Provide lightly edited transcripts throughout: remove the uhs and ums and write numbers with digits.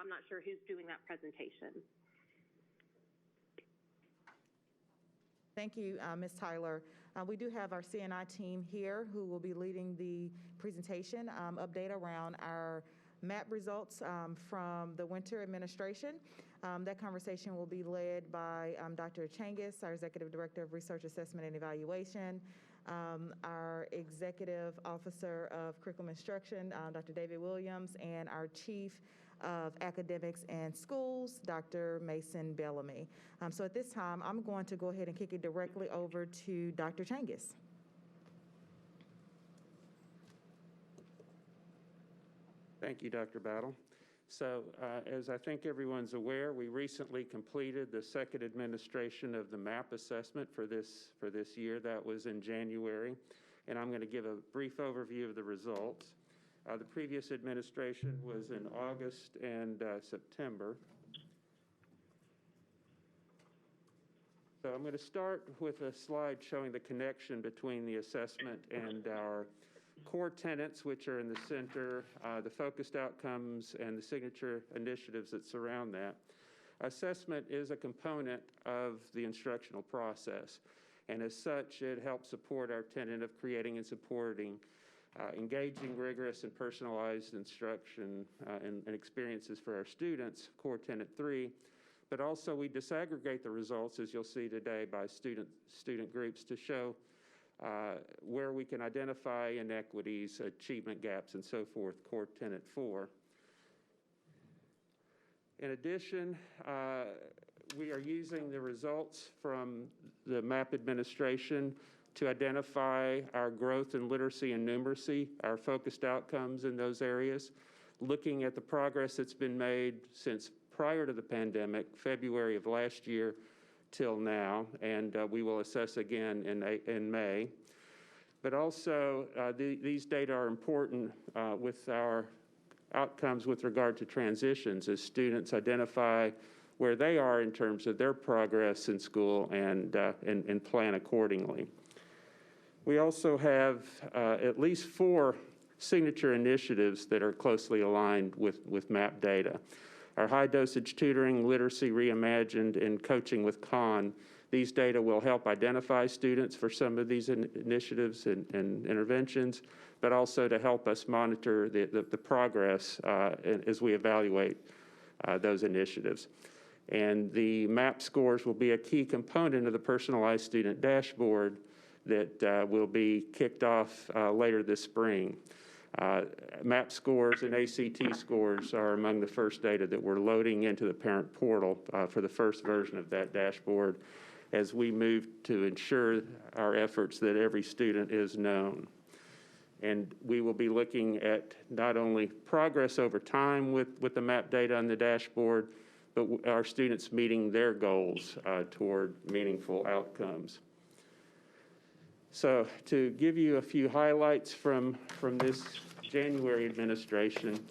I'm not sure who's doing that presentation. Thank you, Ms. Tyler. We do have our CNI team here who will be leading the presentation update around our MAP results from the winter administration. That conversation will be led by Dr. Changus, our Executive Director of Research Assessment and Evaluation, our Executive Officer of Curriculum Instruction, Dr. David Williams, and our Chief of Academics and Schools, Dr. Mason Bellamy. So at this time, I'm going to go ahead and kick it directly over to Dr. Changus. Thank you, Dr. Battle. So as I think everyone's aware, we recently completed the second administration of the MAP assessment for this year. That was in January, and I'm going to give a brief overview of the results. The previous administration was in August and September. So I'm going to start with a slide showing the connection between the assessment and our core tenets, which are in the center, the focused outcomes, and the signature initiatives that surround that. Assessment is a component of the instructional process, and as such, it helps support our tenet of creating and supporting engaging, rigorous, and personalized instruction and experiences for our students, core tenet 3. But also we disaggregate the results, as you'll see today, by student groups to show where we can identify inequities, achievement gaps, and so forth, core tenet 4. In addition, we are using the results from the MAP administration to identify our growth in literacy and numeracy, our focused outcomes in those areas, looking at the progress that's been made since prior to the pandemic, February of last year till now, and we will assess again in May. But also, these data are important with our outcomes with regard to transitions as students identify where they are in terms of their progress in school and plan accordingly. We also have at least 4 signature initiatives that are closely aligned with MAP data. Our high dosage tutoring, literacy reimagined, and coaching with CON. These data will help identify students for some of these initiatives and interventions, but also to help us monitor the progress as we evaluate those initiatives. And the MAP scores will be a key component of the personalized student dashboard that will be kicked off later this spring. MAP scores and ACT scores are among the first data that we're loading into the parent portal for the first version of that dashboard as we move to ensure our efforts that every student is known. And we will be looking at not only progress over time with the MAP data on the dashboard, but our students meeting their goals toward meaningful outcomes. So to give you a few highlights from this January administration,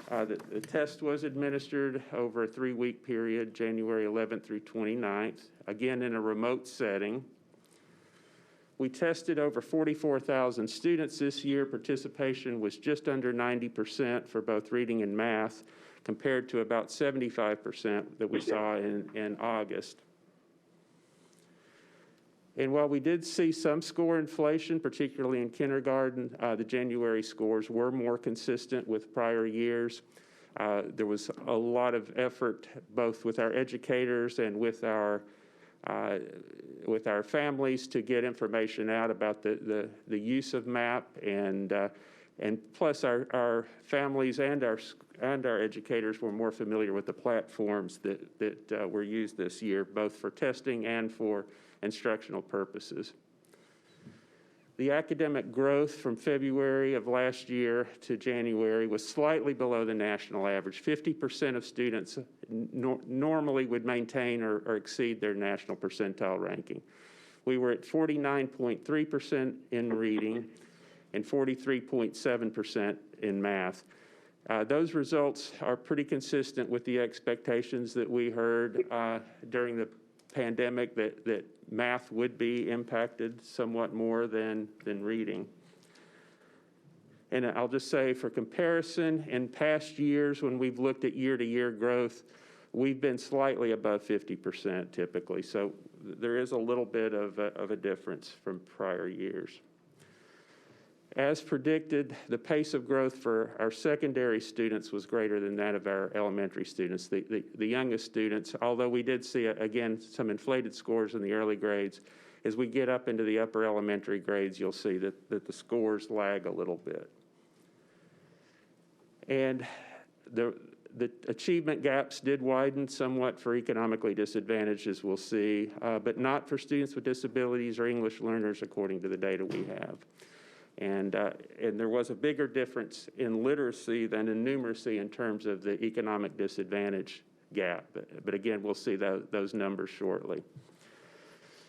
the test was administered over a 3-week period, January 11th through 29th, again in a remote setting. We tested over 44,000 students this year. Participation was just under 90% for both reading and math, compared to about 75% that we saw in August. And while we did see some score inflation, particularly in kindergarten, the January scores were more consistent with prior years. There was a lot of effort, both with our educators and with our families, to get information out about the use of MAP, and plus our families and our educators were more familiar with the platforms that were used this year, both for testing and for instructional purposes. The academic growth from February of last year to January was slightly below the national average. 50% of students normally would maintain or exceed their national percentile ranking. We were at 49.3% in reading and 43.7% in math. Those results are pretty consistent with the expectations that we heard during the pandemic that math would be impacted somewhat more than reading. And I'll just say for comparison, in past years when we've looked at year-to-year growth, we've been slightly above 50% typically. So there is a little bit of a difference from prior years. As predicted, the pace of growth for our secondary students was greater than that of our elementary students. The youngest students, although we did see, again, some inflated scores in the early grades, as we get up into the upper elementary grades, you'll see that the scores lag a little bit. And the achievement gaps did widen somewhat for economically disadvantaged, as we'll see, but not for students with disabilities or English learners, according to the data we have. And there was a bigger difference in literacy than in numeracy in terms of the economic disadvantage gap. But again, we'll see those numbers shortly.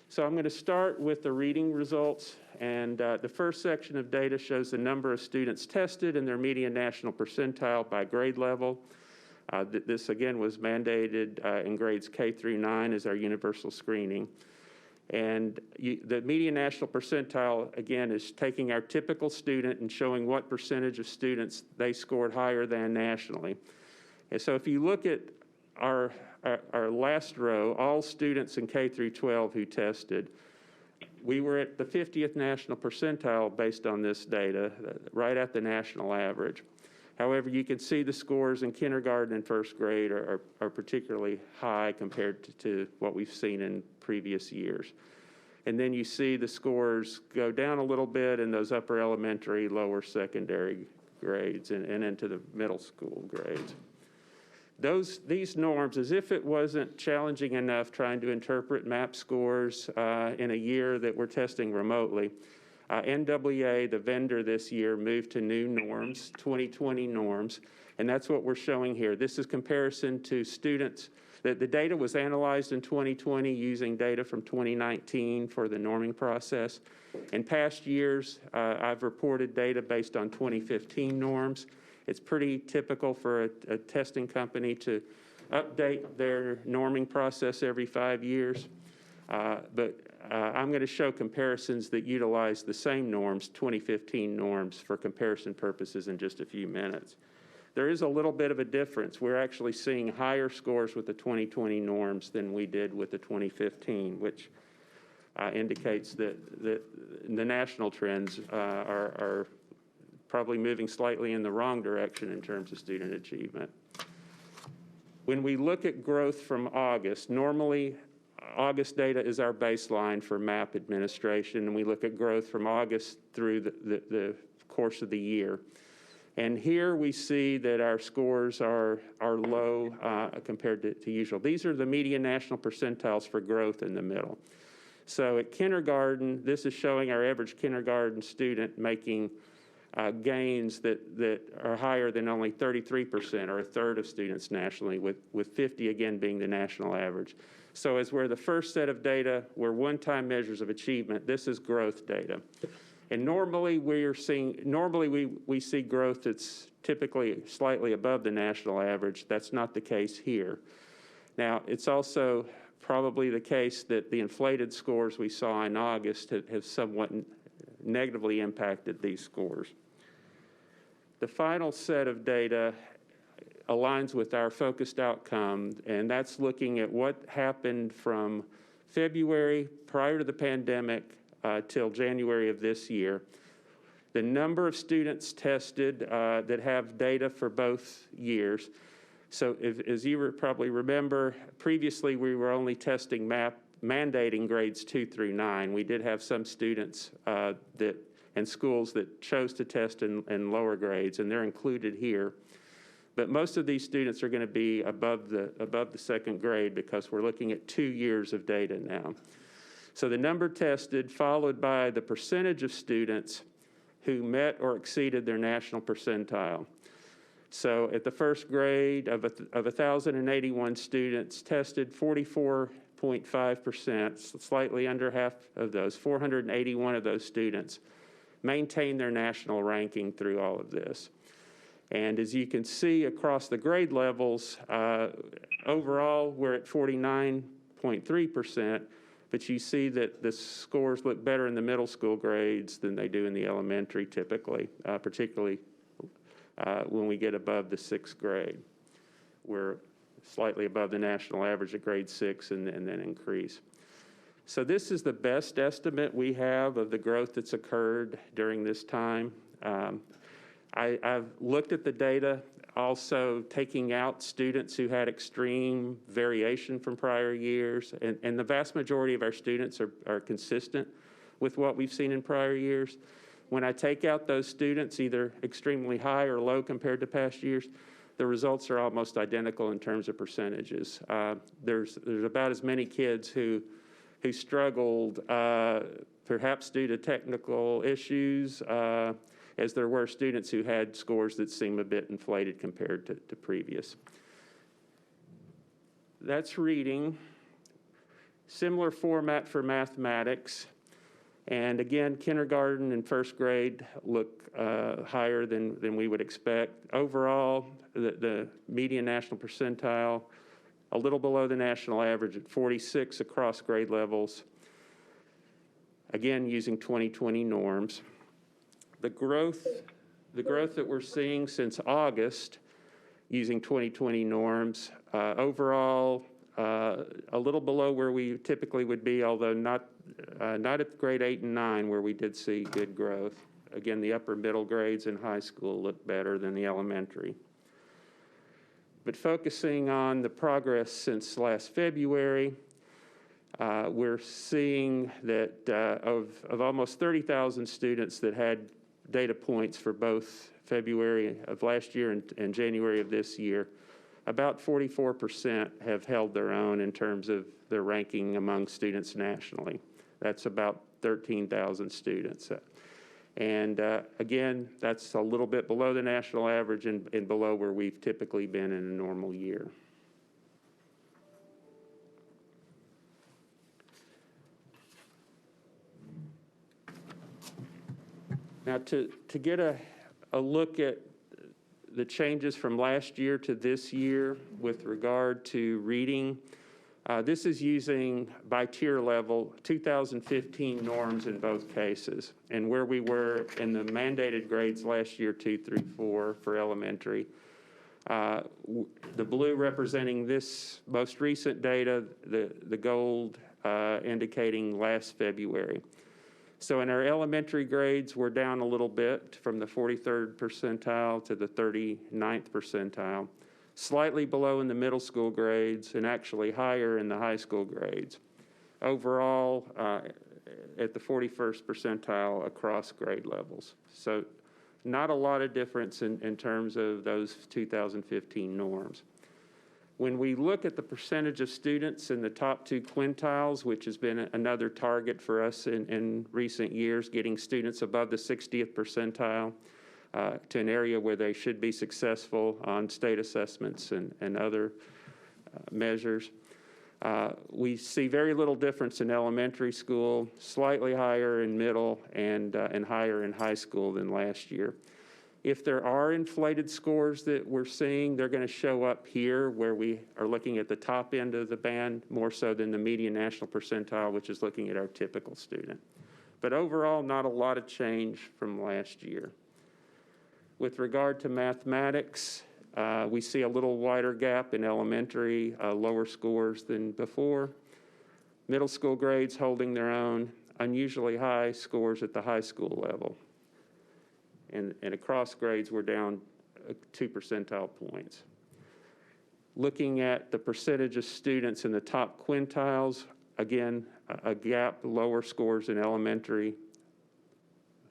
So I'm going to start with the reading results. And the first section of data shows the number of students tested and their median national percentile by grade level. This, again, was mandated in grades K through 9 as our universal screening. And the median national percentile, again, is taking our typical student and showing what percentage of students they scored higher than nationally. And so if you look at our last row, all students in K through 12 who tested, we were at the 50th national percentile based on this data, right at the national average. However, you can see the scores in kindergarten and first grade are particularly high compared to what we've seen in previous years. And then you see the scores go down a little bit in those upper elementary, lower secondary grades and into the middle school grades. These norms, as if it wasn't challenging enough trying to interpret MAP scores in a year that we're testing remotely, NWA, the vendor this year, moved to new norms, 2020 norms, and that's what we're showing here. This is comparison to students. The data was analyzed in 2020 using data from 2019 for the norming process. In past years, I've reported data based on 2015 norms. It's pretty typical for a testing company to update their norming process every 5 years. But I'm going to show comparisons that utilize the same norms, 2015 norms, for comparison purposes in just a few minutes. There is a little bit of a difference. We're actually seeing higher scores with the 2020 norms than we did with the 2015, which indicates that the national trends are probably moving slightly in the wrong direction in terms of student achievement. When we look at growth from August, normally August data is our baseline for MAP administration, and we look at growth from August through the course of the year. And here we see that our scores are low compared to usual. These are the median national percentiles for growth in the middle. So at kindergarten, this is showing our average kindergarten student making gains that are higher than only 33%, or a third of students nationally, with 50 again being the national average. So as we're the first set of data, we're one-time measures of achievement. This is growth data. And normally we see growth that's typically slightly above the national average. That's not the case here. Now, it's also probably the case that the inflated scores we saw in August have somewhat negatively impacted these scores. The final set of data aligns with our focused outcome, and that's looking at what happened from February prior to the pandemic till January of this year. The number of students tested that have data for both years. So as you probably remember, previously we were only testing mandating grades 2 through 9. We did have some students and schools that chose to test in lower grades, and they're included here. But most of these students are going to be above the second grade because we're looking at 2 years of data now. So the number tested, followed by the percentage of students who met or exceeded their national percentile. So at the first grade of 1,081 students tested, 44.5%, slightly under half of those, 481 of those students maintained their national ranking through all of this. And as you can see across the grade levels, overall we're at 49.3%, but you see that the scores look better in the middle school grades than they do in the elementary typically, particularly when we get above the 6th grade. We're slightly above the national average at grade 6 and then increase. So this is the best estimate we have of the growth that's occurred during this time. I've looked at the data, also taking out students who had extreme variation from prior years, and the vast majority of our students are consistent with what we've seen in prior years. When I take out those students, either extremely high or low compared to past years, the results are almost identical in terms of percentages. There's about as many kids who struggled, perhaps due to technical issues, as there were students who had scores that seem a bit inflated compared to previous. That's reading. Similar format for mathematics. And again, kindergarten and 1st grade look higher than we would expect. Overall, the median national percentile, a little below the national average at 46 across grade levels. Again, using 2020 norms. The growth that we're seeing since August, using 2020 norms, overall a little below where we typically would be, although not at grade 8 and 9 where we did see good growth. Again, the upper middle grades in high school look better than the elementary. But focusing on the progress since last February, we're seeing that of almost 30,000 students that had data points for both February of last year and January of this year, about 44% have held their own in terms of their ranking among students nationally. That's about 13,000 students. And again, that's a little bit below the national average and below where we've typically been in a normal year. Now, to get a look at the changes from last year to this year with regard to reading, this is using by tier level 2015 norms in both cases, and where we were in the mandated grades last year, 2 through 4 for elementary. The blue representing this most recent data, the gold indicating last February. So in our elementary grades, we're down a little bit from the 43rd percentile to the 39th percentile, slightly below in the middle school grades and actually higher in the high school grades. Overall, at the 41st percentile across grade levels. So not a lot of difference in terms of those 2015 norms. When we look at the percentage of students in the top 2 quintiles, which has been another target for us in recent years, getting students above the 60th percentile to an area where they should be successful on state assessments and other measures. We see very little difference in elementary school, slightly higher in middle and higher in high school than last year. If there are inflated scores that we're seeing, they're going to show up here where we are looking at the top end of the band more so than the median national percentile, which is looking at our typical student. But overall, not a lot of change from last year. With regard to mathematics, we see a little wider gap in elementary, lower scores than before. Middle school grades holding their own, unusually high scores at the high school level. And across grades, we're down 2 percentile points. Looking at the percentage of students in the top quintiles, again, a gap, lower scores in elementary,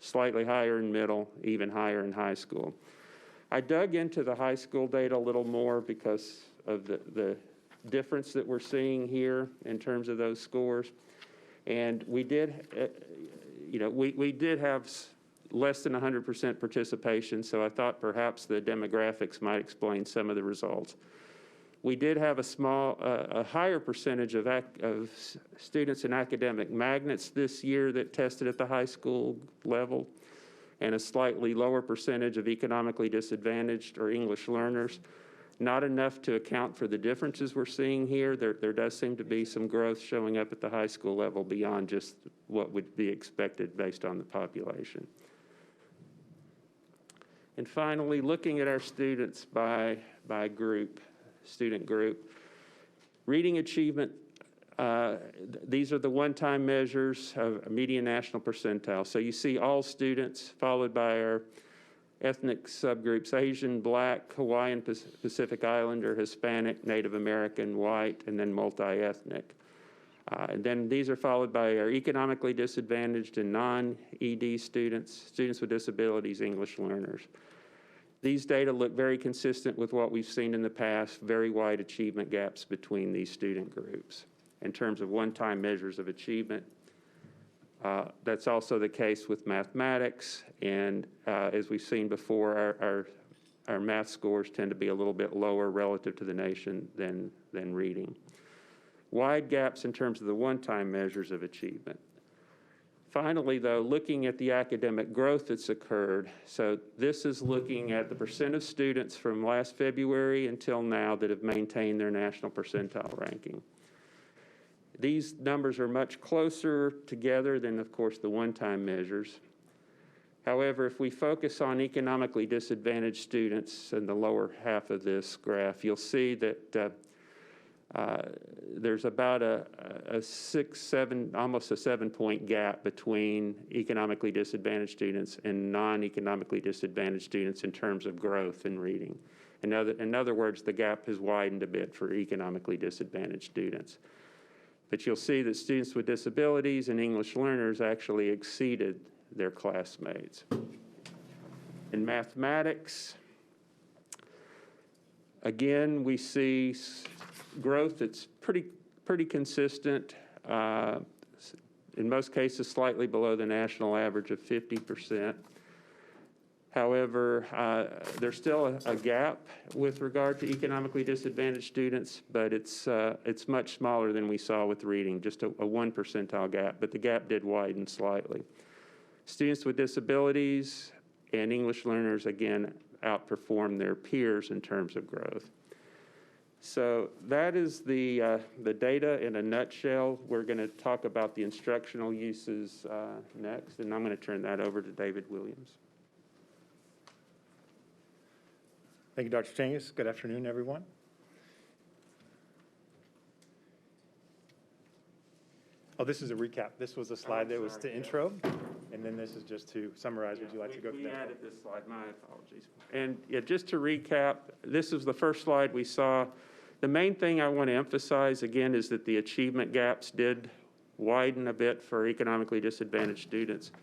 slightly higher in middle, even higher in high school. I dug into the high school data a little more because of the difference that we're seeing here in terms of those scores. And we did, we did have less than 100% participation, so I thought perhaps the demographics might explain some of the results. We did have a higher percentage of students in academic magnets this year that tested at the high school level, and a slightly lower percentage of economically disadvantaged or English learners. Not enough to account for the differences we're seeing here. There does seem to be some growth showing up at the high school level beyond just what would be expected based on the population. And finally, looking at our students by group, student group, reading achievement, these are the one-time measures of median national percentile. So you see all students followed by our ethnic subgroups: Asian, Black, Hawaiian, Pacific Islander, Hispanic, Native American, white, and then multi-ethnic. And then these are followed by our economically disadvantaged and non-ED students, students with disabilities, English learners. These data look very consistent with what we've seen in the past, very wide achievement gaps between these student groups. In terms of one-time measures of achievement, that's also the case with mathematics, and as we've seen before, our math scores tend to be a little bit lower relative to the nation than reading. Wide gaps in terms of the one-time measures of achievement. Finally, though, looking at the academic growth that's occurred, so this is looking at the percent of students from last February until now that have maintained their national percentile ranking. These numbers are much closer together than, of course, the one-time measures. However, if we focus on economically disadvantaged students in the lower half of this graph, you'll see that there's about a 6, 7, almost a 7-point gap between economically disadvantaged students and non-economically disadvantaged students in terms of growth in reading. In other words, the gap has widened a bit for economically disadvantaged students. But you'll see that students with disabilities and English learners actually exceeded their classmates. In mathematics, again, we see growth that's pretty consistent, in most cases slightly below the national average of 50%. However, there's still a gap with regard to economically disadvantaged students, but it's much smaller than we saw with reading, just a 1 percentile gap, but the gap did widen slightly. Students with disabilities and English learners, again, outperform their peers in terms of growth. So that is the data in a nutshell. We're going to talk about the instructional uses next, and I'm going to turn that over to David Williams. Thank you, Dr. Changus. Good afternoon, everyone. Oh, this is a recap. This was a slide that was to intro, and then this is just to summarize. Would you like to go through that? We added this slide. My apologies. And yeah, just to recap, this is the first slide we saw. The main thing I want to emphasize, again, is that the achievement gaps did widen a bit for economically disadvantaged students,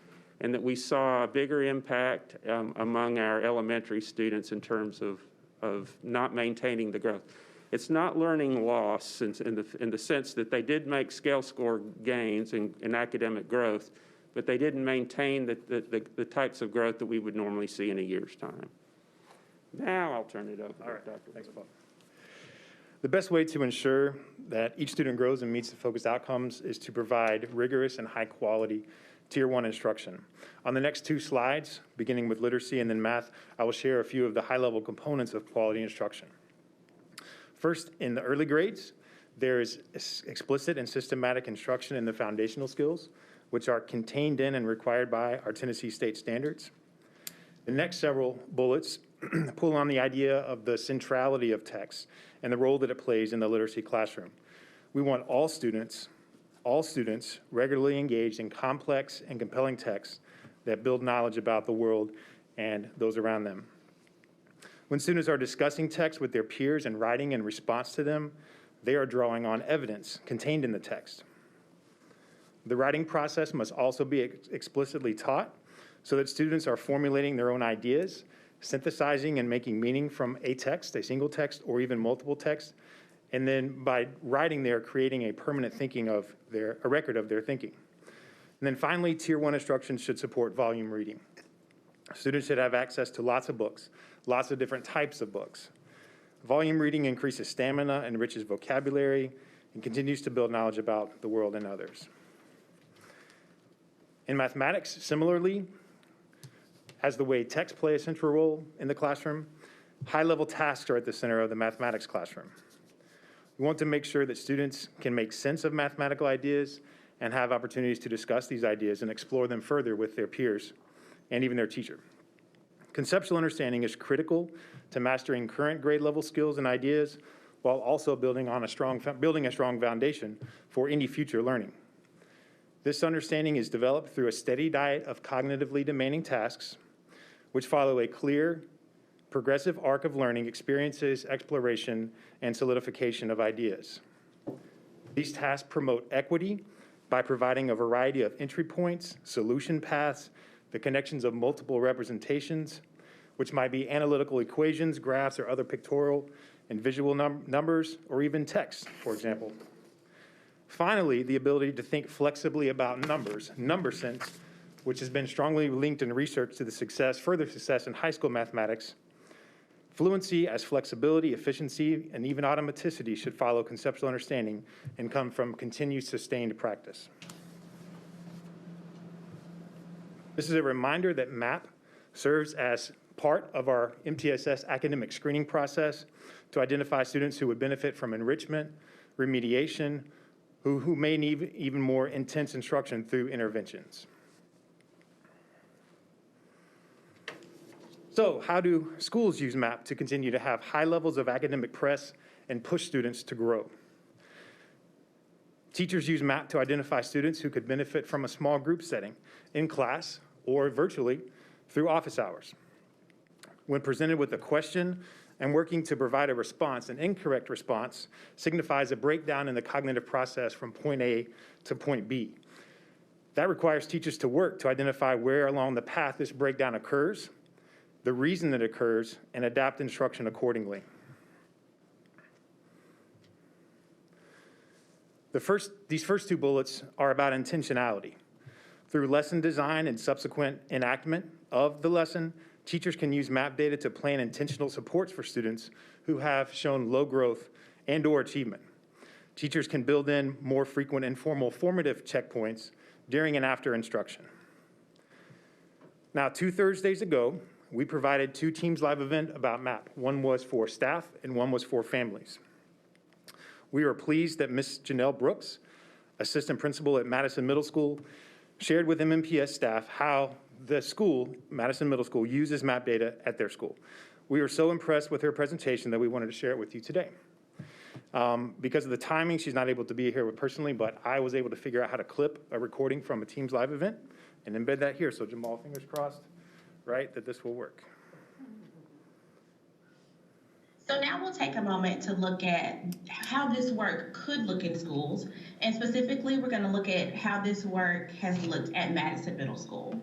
and that we saw a bigger impact among our elementary students in terms of not maintaining the growth. It's not learning loss in the sense that they did make scale score gains in academic growth, but they didn't maintain the types of growth that we would normally see in a year's time. Now I'll turn it over to Dr. Thanks, Paul. The best way to ensure that each student grows and meets the focused outcomes is to provide rigorous and high-quality Tier 1 instruction. On the next 2 slides, beginning with literacy and then math, I will share a few of the high-level components of quality instruction. First, in the early grades, there is explicit and systematic instruction in the foundational skills, which are contained in and required by our Tennessee state standards. The next several bullets pull on the idea of the centrality of text and the role that it plays in the literacy classroom. We want all students regularly engaged in complex and compelling texts that build knowledge about the world and those around them. When students are discussing texts with their peers and writing in response to them, they are drawing on evidence contained in the text. The writing process must also be explicitly taught so that students are formulating their own ideas, synthesizing and making meaning from a text, a single text, or even multiple texts. And then by writing, they're creating a permanent a record of their thinking. And then finally, Tier 1 instruction should support volume reading. Students should have access to lots of books, lots of different types of books. Volume reading increases stamina, enriches vocabulary, and continues to build knowledge about the world and others. In mathematics, similarly, as the way texts play a central role in the classroom, High-level tasks are at the center of the mathematics classroom. We want to make sure that students can make sense of mathematical ideas and have opportunities to discuss these ideas and explore them further with their peers and even their teacher. Conceptual understanding is critical to mastering current grade level skills and ideas while also building a strong foundation for any future learning. This understanding is developed through a steady diet of cognitively demanding tasks, which follow a clear, progressive arc of learning experiences, exploration, and solidification of ideas. These tasks promote equity by providing a variety of entry points, solution paths, the connections of multiple representations, which might be analytical equations, graphs, or other pictorial and visual numbers, or even text, for example. Finally, the ability to think flexibly about numbers, number sense, which has been strongly linked in research to the further success in high school mathematics. Fluency as flexibility, efficiency, and even automaticity should follow conceptual understanding and come from continued sustained practice. This is a reminder that MAP serves as part of our MTSS academic screening process to identify students who would benefit from enrichment, remediation, who may need even more intense instruction through interventions. So how do schools use MAP to continue to have high levels of academic press and push students to grow? Teachers use MAP to identify students who could benefit from a small group setting in class or virtually through office hours. When presented with a question and working to provide a response, an incorrect response signifies a breakdown in the cognitive process from point A to point B. That requires teachers to work to identify where along the path this breakdown occurs, the reason it occurs, and adapt instruction accordingly. These first two bullets are about intentionality. Through lesson design and subsequent enactment of the lesson, teachers can use MAP data to plan intentional supports for students who have shown low growth and/or achievement. Teachers can build in more frequent informal formative checkpoints during and after instruction. Now, 2 Thursdays ago, we provided 2 Teams Live events about MAP. One was for staff and one was for families. We are pleased that Ms. Janelle Brooks, assistant principal at Madison Middle School, shared with MNPS staff how the school, Madison Middle School, uses MAP data at their school. We were so impressed with her presentation that we wanted to share it with you today. Because of the timing, she's not able to be here personally, but I was able to figure out how to clip a recording from a Teams Live event and embed that here. So Jamal, fingers crossed, right, that this will work. So now we'll take a moment to look at how this work could look in schools. And specifically, we're going to look at how this work has looked at Madison Middle School.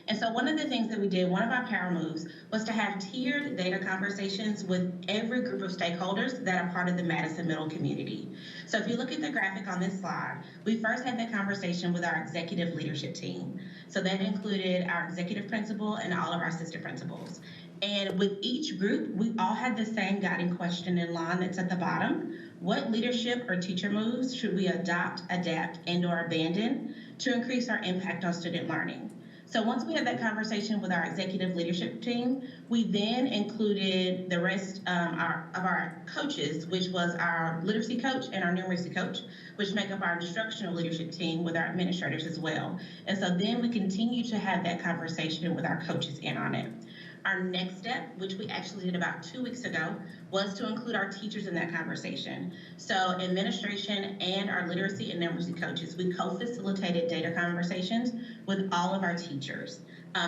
And so one of the things that we did, one of our power moves, was to have tiered data conversations with every group of stakeholders that are part of the Madison Middle community. So if you look at the graphic on this slide, we first had the conversation with our executive leadership team. So that included our executive principal and all of our assistant principals. And with each group, we all had the same guiding question in line that's at the bottom. What leadership or teacher moves should we adopt, adapt, and/or abandon to increase our impact on student learning? So once we had that conversation with our executive leadership team, we then included the rest of our coaches, which was our literacy coach and our numeracy coach, which make up our instructional leadership team with our administrators as well. And so then we continue to have that conversation with our coaches in on it. Our next step, which we actually did about 2 weeks ago, was to include our teachers in that conversation. So administration and our literacy and numeracy coaches, we co-facilitated data conversations with all of our teachers,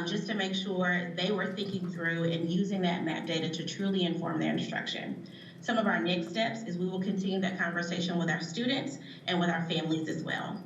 just to make sure they were thinking through and using that MAP data to truly inform their instruction. Some of our next steps is we will continue that conversation with our students and with our families as well.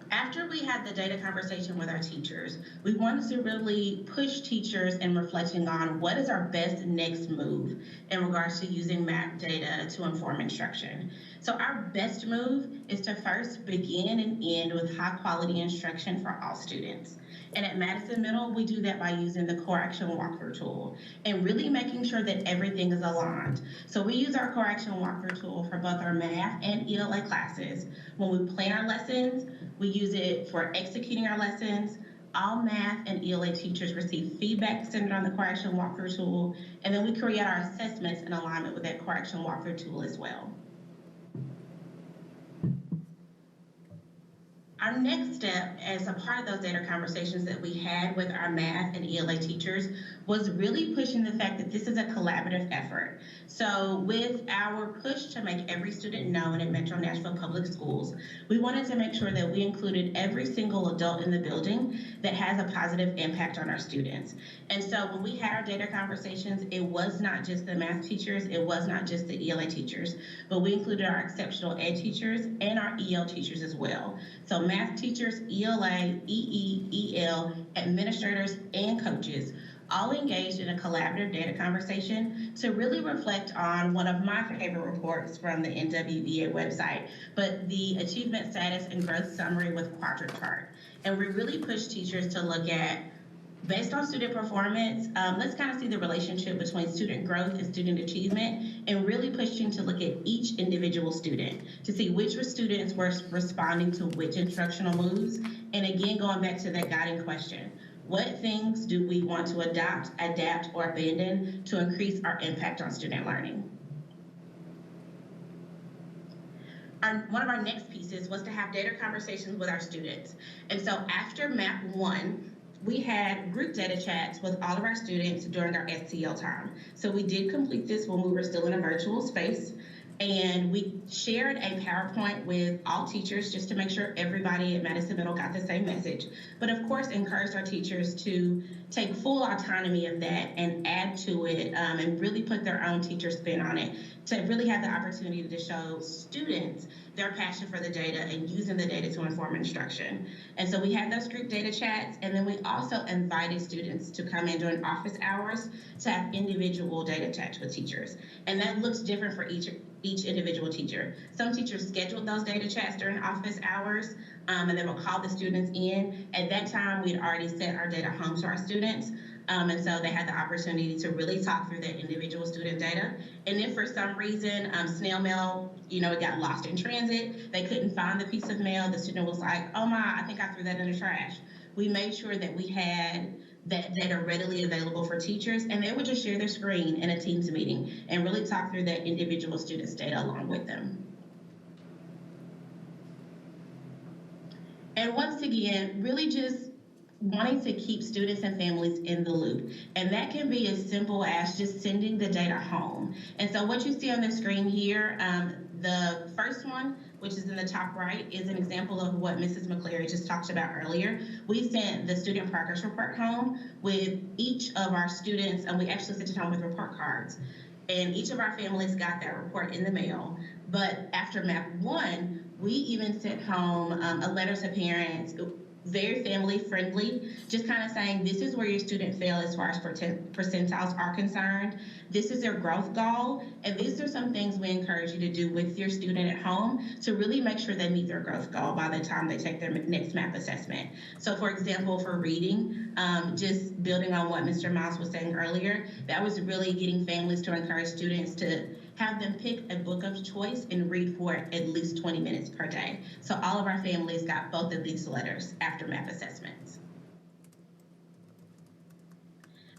After we had the data conversation with our teachers, we wanted to really push teachers in reflecting on what is our best next move in regards to using MAP data to inform instruction. So our best move is to first begin and end with high quality instruction for all students. And at Madison Middle, we do that by using the Core Action Walkthrough tool and really making sure that everything is aligned. So we use our Core Action Walkthrough tool for both our math and ELA classes. When we plan our lessons, we use it for executing our lessons, all math and ELA teachers receive feedback centered on the correction walkthrough tool, and then we create our assessments in alignment with that correction walkthrough tool as well. Our next step as a part of those data conversations that we had with our math and ELA teachers was really pushing the fact that this is a collaborative effort. So with our push to make every student known in Metro Nashville Public Schools, we wanted to make sure that we included every single adult in the building that has a positive impact on our students. And so when we had our data conversations, it was not just the math teachers, it was not just the ELA teachers, but we included our exceptional ed teachers and our EL teachers as well. So math teachers, ELA, EE, EL, administrators, and coaches all engaged in a collaborative data conversation to really reflect on one of my favorite reports from the NWEA website, but the achievement status and growth summary with quadrant chart. And we really push teachers to look at, based on student performance, let's kind of see the relationship between student growth and student achievement, and really pushing to look at each individual student to see which students were responding to which instructional moves. And again, going back to that guiding question, what things do we want to adopt, adapt, or abandon to increase our impact on student learning? One of our next pieces was to have data conversations with our students. And so after MAP 1, we had group data chats with all of our students during our STL time. So we did complete this when we were still in a virtual space, and we shared a PowerPoint with all teachers just to make sure everybody at Madison Middle got the same message. But of course, encouraged our teachers to take full autonomy of that and add to it and really put their own teacher spin on it to really have the opportunity to show students their passion for the data and using the data to inform instruction. And so we had those group data chats, and then we also invited students to come in during office hours to have individual data chats with teachers. And that looks different for each individual teacher. Some teachers scheduled those data chats during office hours, and then we'll call the students in. At that time, we'd already sent our data home to our students. And so they had the opportunity to really talk through that individual student data. And if for some reason, snail mail, it got lost in transit, they couldn't find the piece of mail, the student was like, oh my, I think I threw that in the trash. We made sure that we had that data readily available for teachers, and they would just share their screen in a Teams meeting and really talk through that individual student's data along with them. And once again, really just wanting to keep students and families in the loop. And that can be as simple as just sending the data home. And so what you see on the screen here, the first one, which is in the top right, is an example of what Mrs. McCleary just talked about earlier. We sent the student progress report home with each of our students, and we actually sent it home with report cards. And each of our families got that report in the mail. But after MAP 1, we even sent home a letter to parents, very family friendly, just kind of saying, this is where your student fell as far as percentiles are concerned. This is their growth goal. And these are some things we encourage you to do with your student at home to really make sure they meet their growth goal by the time they take their next MAP assessment. So for example, for reading, just building on what Mr. Miles was saying earlier, that was really getting families to encourage students to have them pick a book of choice and read for at least 20 minutes per day. So all of our families got both of these letters after MAP assessments.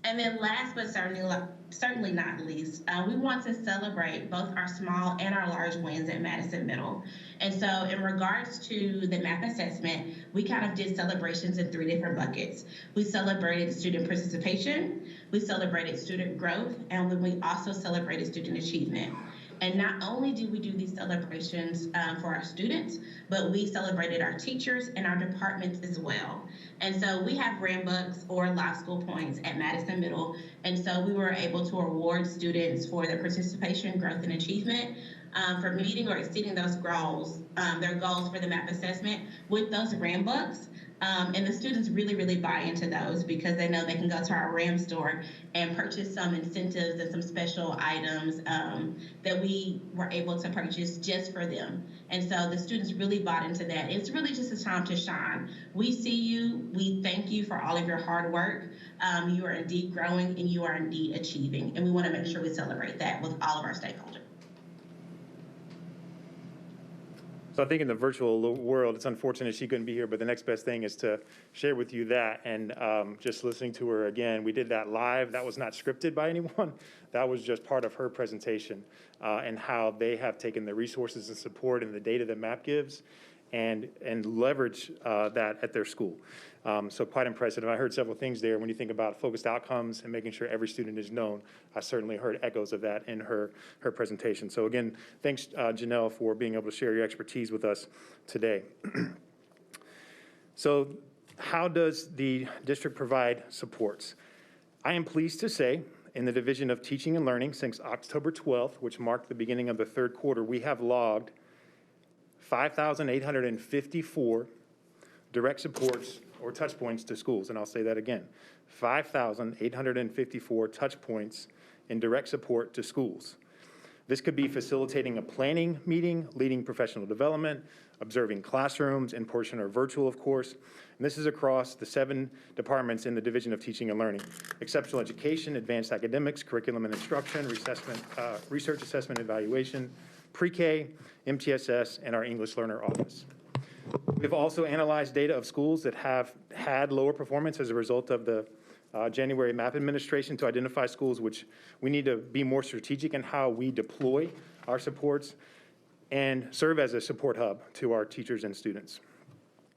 And then last but certainly not least, we want to celebrate both our small and our large wins at Madison Middle. And so in regards to the MAP assessment, we kind of did celebrations in 3 different buckets. We celebrated student participation, we celebrated student growth, and then we also celebrated student achievement. And not only did we do these celebrations for our students, but we celebrated our teachers and our departments as well. And so we have Rambucks or live school points at Madison Middle. And so we were able to award students for their participation, growth, and achievement for meeting or exceeding those goals, their goals for the MAP assessment with those Rambucks. And the students really, really buy into those because they know they can go to our RAM store and purchase some incentives and some special items that we were able to purchase just for them. And so the students really bought into that. It's really just a time to shine. We see you. We thank you for all of your hard work. You are indeed growing and you are indeed achieving. And we want to make sure we celebrate that with all of our stakeholders. So I think in the virtual world, it's unfortunate she couldn't be here, but the next best thing is to share with you that. And just listening to her again, we did that live. That was not scripted by anyone. That was just part of her presentation and how they have taken the resources and support and the data that MAP gives and leverage that at their school. So quite impressive. I heard several things there. When you think about focused outcomes and making sure every student is known, I certainly heard echoes of that in her presentation. So again, thanks, Janelle, for being able to share your expertise with us today. So how does the district provide supports? I am pleased to say in the Division of Teaching and Learning since October 12th, which marked the beginning of the third quarter, we have logged 5,854 direct supports or touch points to schools. And I'll say that again, 5,854 touch points in direct support to schools. This could be facilitating a planning meeting, leading professional development, observing classrooms, in person or virtual, of course. And this is across the 7 departments in the Division of Teaching and Learning: exceptional education, advanced academics, curriculum and instruction, research assessment evaluation, pre-K, MTSS, and our English learner office. We've also analyzed data of schools that have had lower performance as a result of the January MAP administration to identify schools which we need to be more strategic in how we deploy our supports and serve as a support hub to our teachers and students.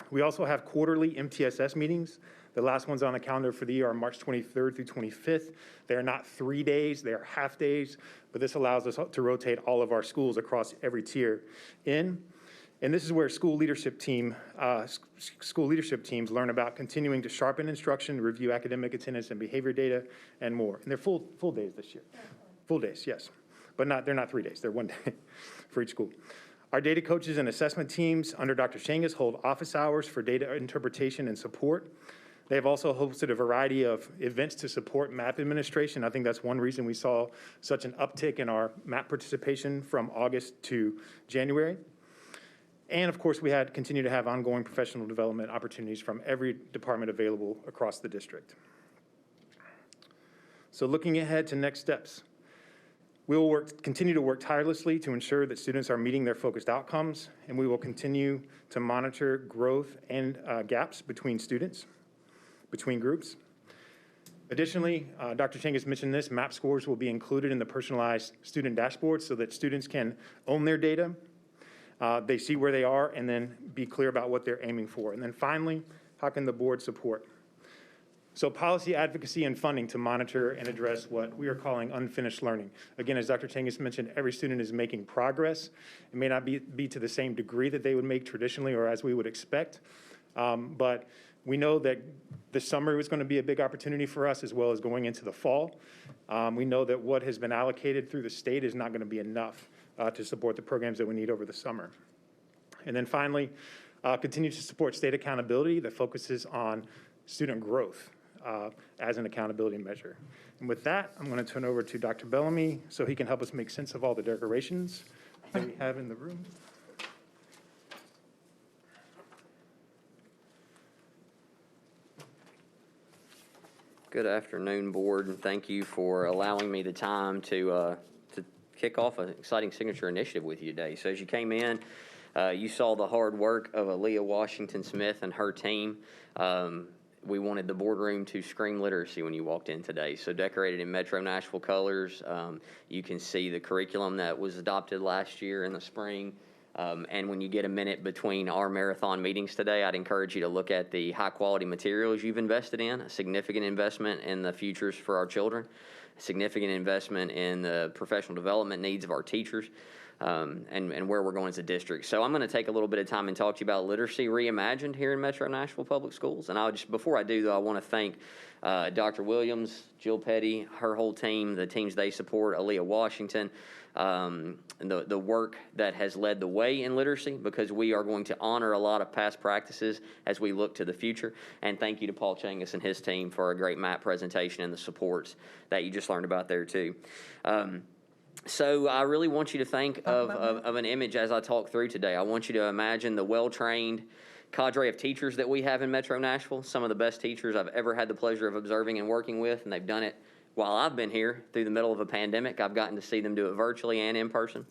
We also have quarterly MTSS meetings. The last ones on the calendar for the year are March 23rd through 25th. They are not 3 days, they are half days, but this allows us to rotate all of our schools across every tier in. And this is where school leadership teams learn about continuing to sharpen instruction, review academic attendance and behavior data, and more. And they're full days this year. Full days, yes. But they're not 3 days, they're 1 day for each school. Our data coaches and assessment teams under Dr. Shangus hold office hours for data interpretation and support. They have also hosted a variety of events to support MAP administration. I think that's one reason we saw such an uptick in our MAP participation from August to January. And of course, we continue to have ongoing professional development opportunities from every department available across the district. So looking ahead to next steps, we will continue to work tirelessly to ensure that students are meeting their focused outcomes, and we will continue to monitor growth and gaps between students, between groups. Additionally, Dr. Chang has mentioned this, MAP scores will be included in the personalized student dashboard so that students can own their data. They see where they are and then be clear about what they're aiming for. And then finally, how can the board support? So policy advocacy and funding to monitor and address what we are calling unfinished learning. Again, as Dr. Chang has mentioned, every student is making progress. It may not be to the same degree that they would make traditionally or as we would expect, but we know that the summer is going to be a big opportunity for us as well as going into the fall. We know that what has been allocated through the state is not going to be enough to support the programs that we need over the summer. And then finally, continue to support state accountability that focuses on student growth as an accountability measure. And with that, I'm going to turn over to Dr. Bellamy so he can help us make sense of all the decorations that we have in the room. Good afternoon, board, and thank you for allowing me the time to kick off an exciting signature initiative with you today. So as you came in, you saw the hard work of Aaliyah Washington-Smith and her team. We wanted the boardroom to scream literacy when you walked in today. So decorated in Metro Nashville colors. You can see the curriculum that was adopted last year in the spring. And when you get a minute between our marathon meetings today, I'd encourage you to look at the high quality materials you've invested in, a significant investment in the futures for our children, a significant investment in the professional development needs of our teachers, and where we're going as a district. So I'm going to take a little bit of time and talk to you about literacy reimagined here in Metro Nashville Public Schools. And before I do, though, I want to thank Dr. Williams, Jill Petty, her whole team, the teams they support, Aaliyah Washington, and the work that has led the way in literacy, because we are going to honor a lot of past practices as we look to the future. And thank you to Paul Changus and his team for a great MAP presentation and the supports that you just learned about there too. So I really want you to think of an image as I talk through today. I want you to imagine the well-trained cadre of teachers that we have in Metro Nashville, some of the best teachers I've ever had the pleasure of observing and working with, and they've done it while I've been here through the middle of a pandemic. I've gotten to see them do it virtually and in person.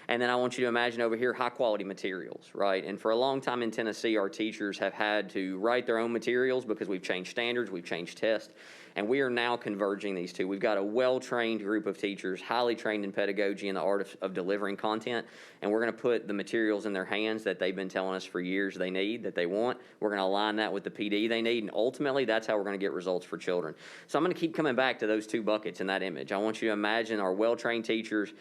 And then I want you to imagine over here high-quality materials, right? And for a long time in Tennessee, our teachers have had to write their own materials because we've changed standards, we've changed tests, and we are now converging these two. We've got a well-trained group of teachers, highly trained in pedagogy and the art of delivering content, and we're going to put the materials in their hands that they've been telling us for years they need, that they want. We're going to align that with the PD they need, and ultimately that's how we're going to get results for children. So I'm going to keep coming back to those two buckets in that image. I want you to imagine our well-trained teachers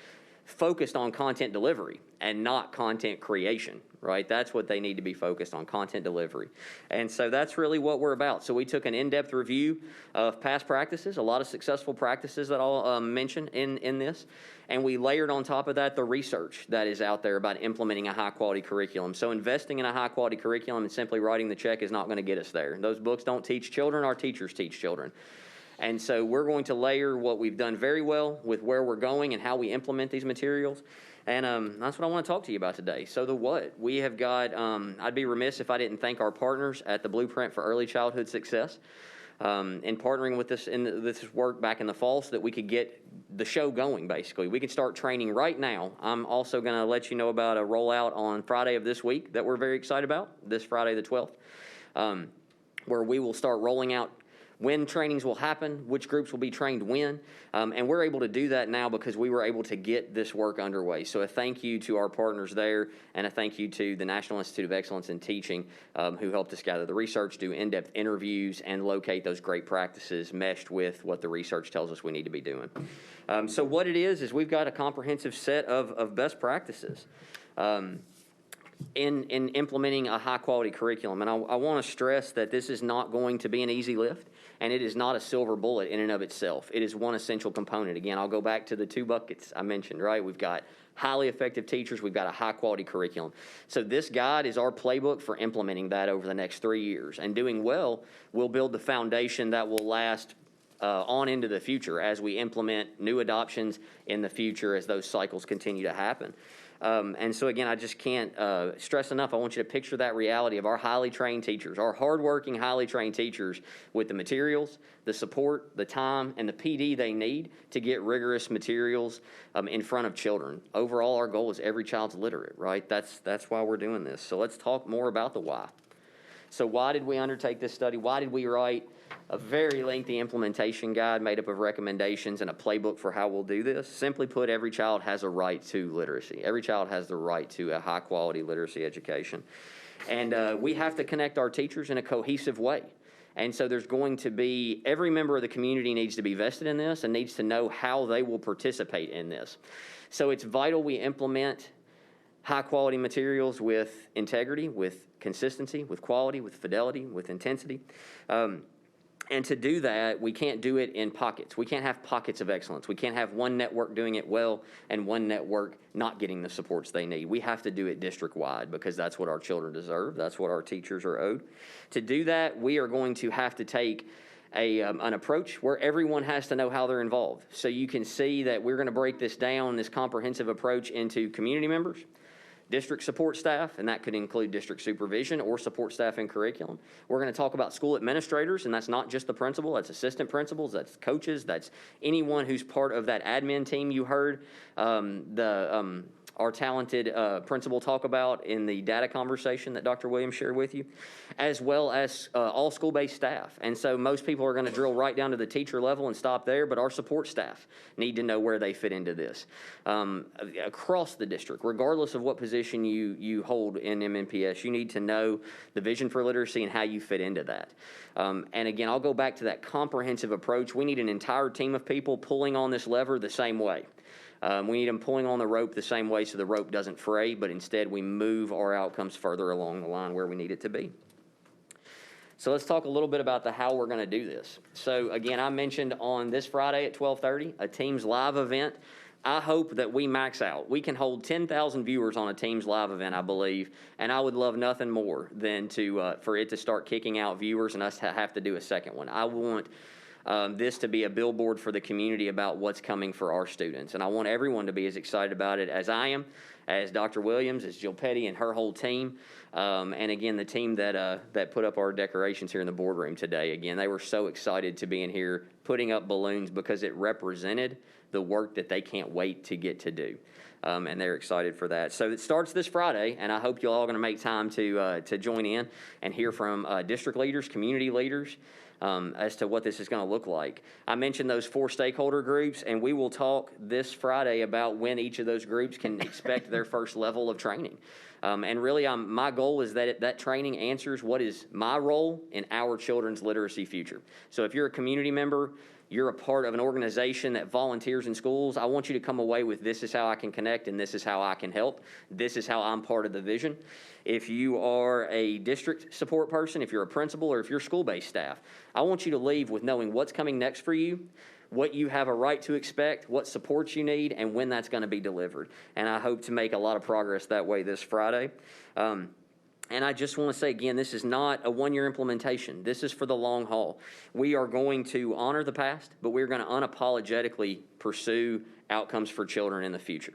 focused on content delivery and not content creation, right? That's what they need to be focused on, content delivery. And so that's really what we're about. So we took an in-depth review of past practices, a lot of successful practices that I'll mention in this, and we layered on top of that the research that is out there about implementing a high-quality curriculum. So investing in a high-quality curriculum and simply writing the check is not going to get us there. Those books don't teach children, our teachers teach children. And so we're going to layer what we've done very well with where we're going and how we implement these materials. And that's what I want to talk to you about today. So the what? We have got, I'd be remiss if I didn't thank our partners at the Blueprint for Early Childhood Success in partnering with us in this work back in the fall so that we could get the show going, basically. We can start training right now. I'm also going to let you know about a rollout on Friday of this week that we're very excited about, this Friday the 12th, where we will start rolling out when trainings will happen, which groups will be trained when, and we're able to do that now because we were able to get this work underway. So a thank you to our partners there, and a thank you to the National Institute of Excellence in Teaching, who helped us gather the research, do in-depth interviews, and locate those great practices meshed with what the research tells us we need to be doing. So what it is we've got a comprehensive set of best practices in implementing a high-quality curriculum. And I want to stress that this is not going to be an easy lift, and it is not a silver bullet in and of itself. It is one essential component. Again, I'll go back to the two buckets I mentioned, right? We've got highly effective teachers. We've got a high-quality curriculum. So this guide is our playbook for implementing that over the next 3 years. And doing well, we'll build the foundation that will last on into the future as we implement new adoptions in the future as those cycles continue to happen. And so, again, I just can't stress enough, I want you to picture that reality of our highly trained teachers, our hardworking, highly trained teachers with the materials, the support, the time, and the PD they need to get rigorous materials in front of children. Overall, our goal is every child's literate, right? That's why we're doing this. So let's talk more about the why. So why did we undertake this study? Why did we write a very lengthy implementation guide made up of recommendations and a playbook for how we'll do this? Simply put, every child has a right to literacy. Every child has the right to a high-quality literacy education. And we have to connect our teachers in a cohesive way. And so there's going to be, every member of the community needs to be vested in this and needs to know how they will participate in this. So it's vital we implement high-quality materials with integrity, with consistency, with quality, with fidelity, with intensity. And to do that, we can't do it in pockets. We can't have pockets of excellence. We can't have one network doing it well and one network not getting the supports they need. We have to do it district-wide because that's what our children deserve. That's what our teachers are owed. To do that, we are going to have to take an approach where everyone has to know how they're involved. So you can see that we're going to break this down, this comprehensive approach, into community members, district support staff, and that could include district supervision or support staff in curriculum. We're going to talk about school administrators, and that's not just the principal, that's assistant principals, that's coaches, that's anyone who's part of that admin team you heard our talented principal talk about in the data conversation that Dr. Williams shared with you, as well as all school-based staff. And so most people are going to drill right down to the teacher level and stop there, but our support staff need to know where they fit into this. Across the district, regardless of what position you hold in MNPS, you need to know the vision for literacy and how you fit into that. And again, I'll go back to that comprehensive approach. We need an entire team of people pulling on this lever the same way. We need them pulling on the rope the same way so the rope doesn't fray, but instead we move our outcomes further along the line where we need it to be. So let's talk a little bit about how we're going to do this. So again, I mentioned on this Friday at 12:30, a Teams live event. I hope that we max out. We can hold 10,000 viewers on a Teams live event, I believe, and I would love nothing more than for it to start kicking out viewers and us to have to do a second one. I want this to be a billboard for the community about what's coming for our students. And I want everyone to be as excited about it as I am, as Dr. Williams, as Jill Petty and her whole team. And again, the team that put up our decorations here in the boardroom today. Again, they were so excited to be in here putting up balloons because it represented the work that they can't wait to get to do. And they're excited for that. So it starts this Friday, and I hope you're all going to make time to join in and hear from district leaders, community leaders, as to what this is going to look like. I mentioned those 4 stakeholder groups, and we will talk this Friday about when each of those groups can expect their first level of training. And really, my goal is that that training answers what is my role in our children's literacy future. So if you're a community member, you're a part of an organization that volunteers in schools, I want you to come away with this is how I can connect and this is how I can help. This is how I'm part of the vision. If you are a district support person, if you're a principal, or if you're school-based staff, I want you to leave with knowing what's coming next for you, what you have a right to expect, what supports you need, and when that's going to be delivered. And I hope to make a lot of progress that way this Friday. And I just want to say again, this is not a one-year implementation. This is for the long haul. We are going to honor the past, but we're going to unapologetically pursue outcomes for children in the future.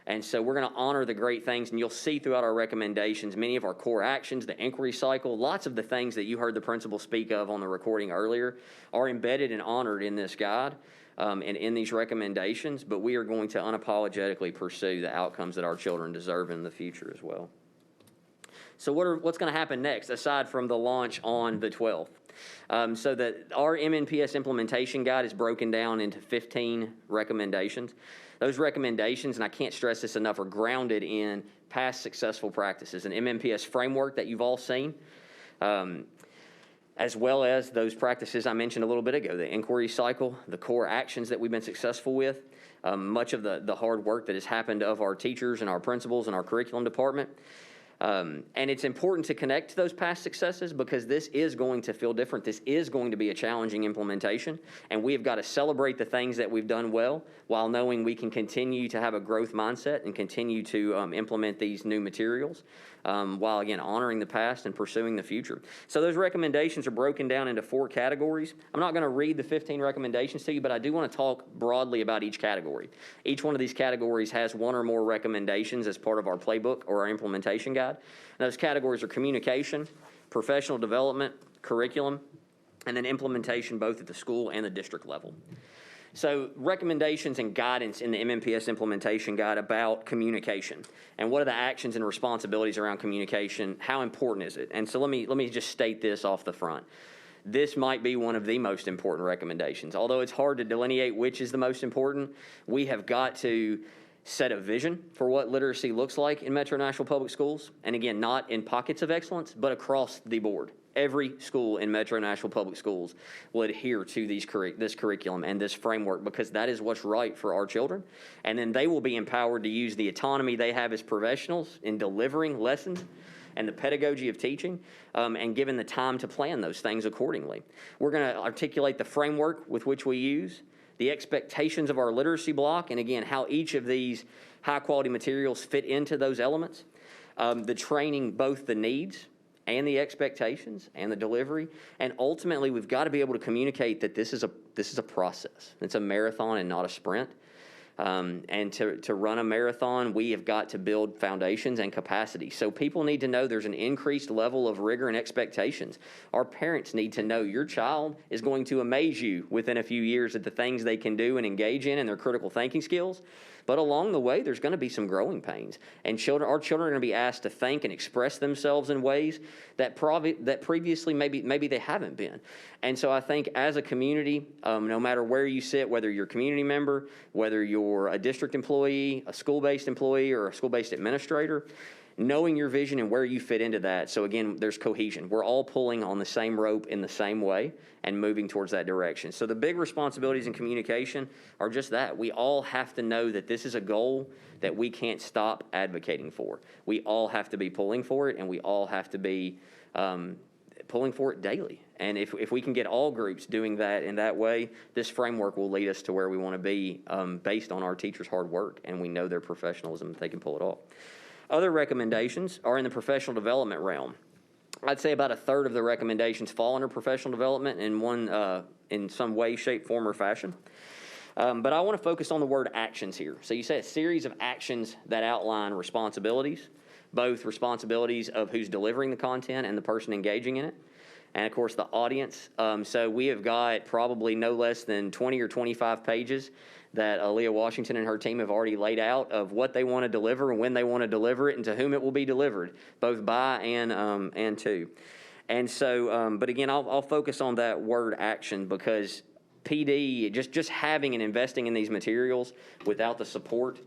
And so we're going to honor the great things, and you'll see throughout our recommendations, many of our core actions, the inquiry cycle, lots of the things that you heard the principal speak of on the recording earlier are embedded and honored in this guide and in these recommendations, but we are going to unapologetically pursue the outcomes that our children deserve in the future as well. So what's going to happen next, aside from the launch on the 12th? So that our MNPS implementation guide is broken down into 15 recommendations. Those recommendations, and I can't stress this enough, are grounded in past successful practices, an MNPS framework that you've all seen, as well as those practices I mentioned a little bit ago, the inquiry cycle, the core actions that we've been successful with, much of the hard work that has happened of our teachers and our principals and our curriculum department. And it's important to connect to those past successes because this is going to feel different. This is going to be a challenging implementation, and we have got to celebrate the things that we've done well while knowing we can continue to have a growth mindset and continue to implement these new materials while, again, honoring the past and pursuing the future. So those recommendations are broken down into 4 categories. I'm not going to read the 15 recommendations to you, but I do want to talk broadly about each category. Each one of these categories has 1 or more recommendations as part of our playbook or our implementation guide. And those categories are communication, professional development, curriculum, and then implementation both at the school and the district level. So recommendations and guidance in the MNPS implementation guide about communication and what are the actions and responsibilities around communication, how important is it? And so let me just state this off the front. This might be one of the most important recommendations. Although it's hard to delineate which is the most important, we have got to set a vision for what literacy looks like in Metro Nashville Public Schools. And again, not in pockets of excellence, but across the board. Every school in Metro Nashville Public Schools will adhere to this curriculum and this framework because that is what's right for our children. And then they will be empowered to use the autonomy they have as professionals in delivering lessons and the pedagogy of teaching and given the time to plan those things accordingly. We're going to articulate the framework with which we use, the expectations of our literacy block, and again, how each of these high-quality materials fit into those elements, the training, both the needs and the expectations and the delivery, and ultimately, we've got to be able to communicate that this is a process. It's a marathon and not a sprint. And to run a marathon, we have got to build foundations and capacity. So people need to know there's an increased level of rigor and expectations. Our parents need to know your child is going to amaze you within a few years at the things they can do and engage in and their critical thinking skills. But along the way, there's going to be some growing pains. And our children are going to be asked to think and express themselves in ways that previously maybe they haven't been. And so I think as a community, no matter where you sit, whether you're a community member, whether you're a district employee, a school-based employee, or a school-based administrator, knowing your vision and where you fit into that. So again, there's cohesion. We're all pulling on the same rope in the same way and moving towards that direction. So the big responsibilities in communication are just that. We all have to know that this is a goal that we can't stop advocating for. We all have to be pulling for it, and we all have to be pulling for it daily. And if we can get all groups doing that in that way, this framework will lead us to where we want to be based on our teachers' hard work, and we know their professionalism, they can pull it off. Other recommendations are in the professional development realm. I'd say about a third of the recommendations fall under professional development in some way, shape, form, or fashion. But I want to focus on the word actions here. So you say a series of actions that outline responsibilities, both responsibilities of who's delivering the content and the person engaging in it, and of course the audience. So we have got probably no less than 20 or 25 pages that Aaliyah Washington and her team have already laid out of what they want to deliver and when they want to deliver it and to whom it will be delivered, both by and to. And so, but again, I'll focus on that word action because PD, just having and investing in these materials without the support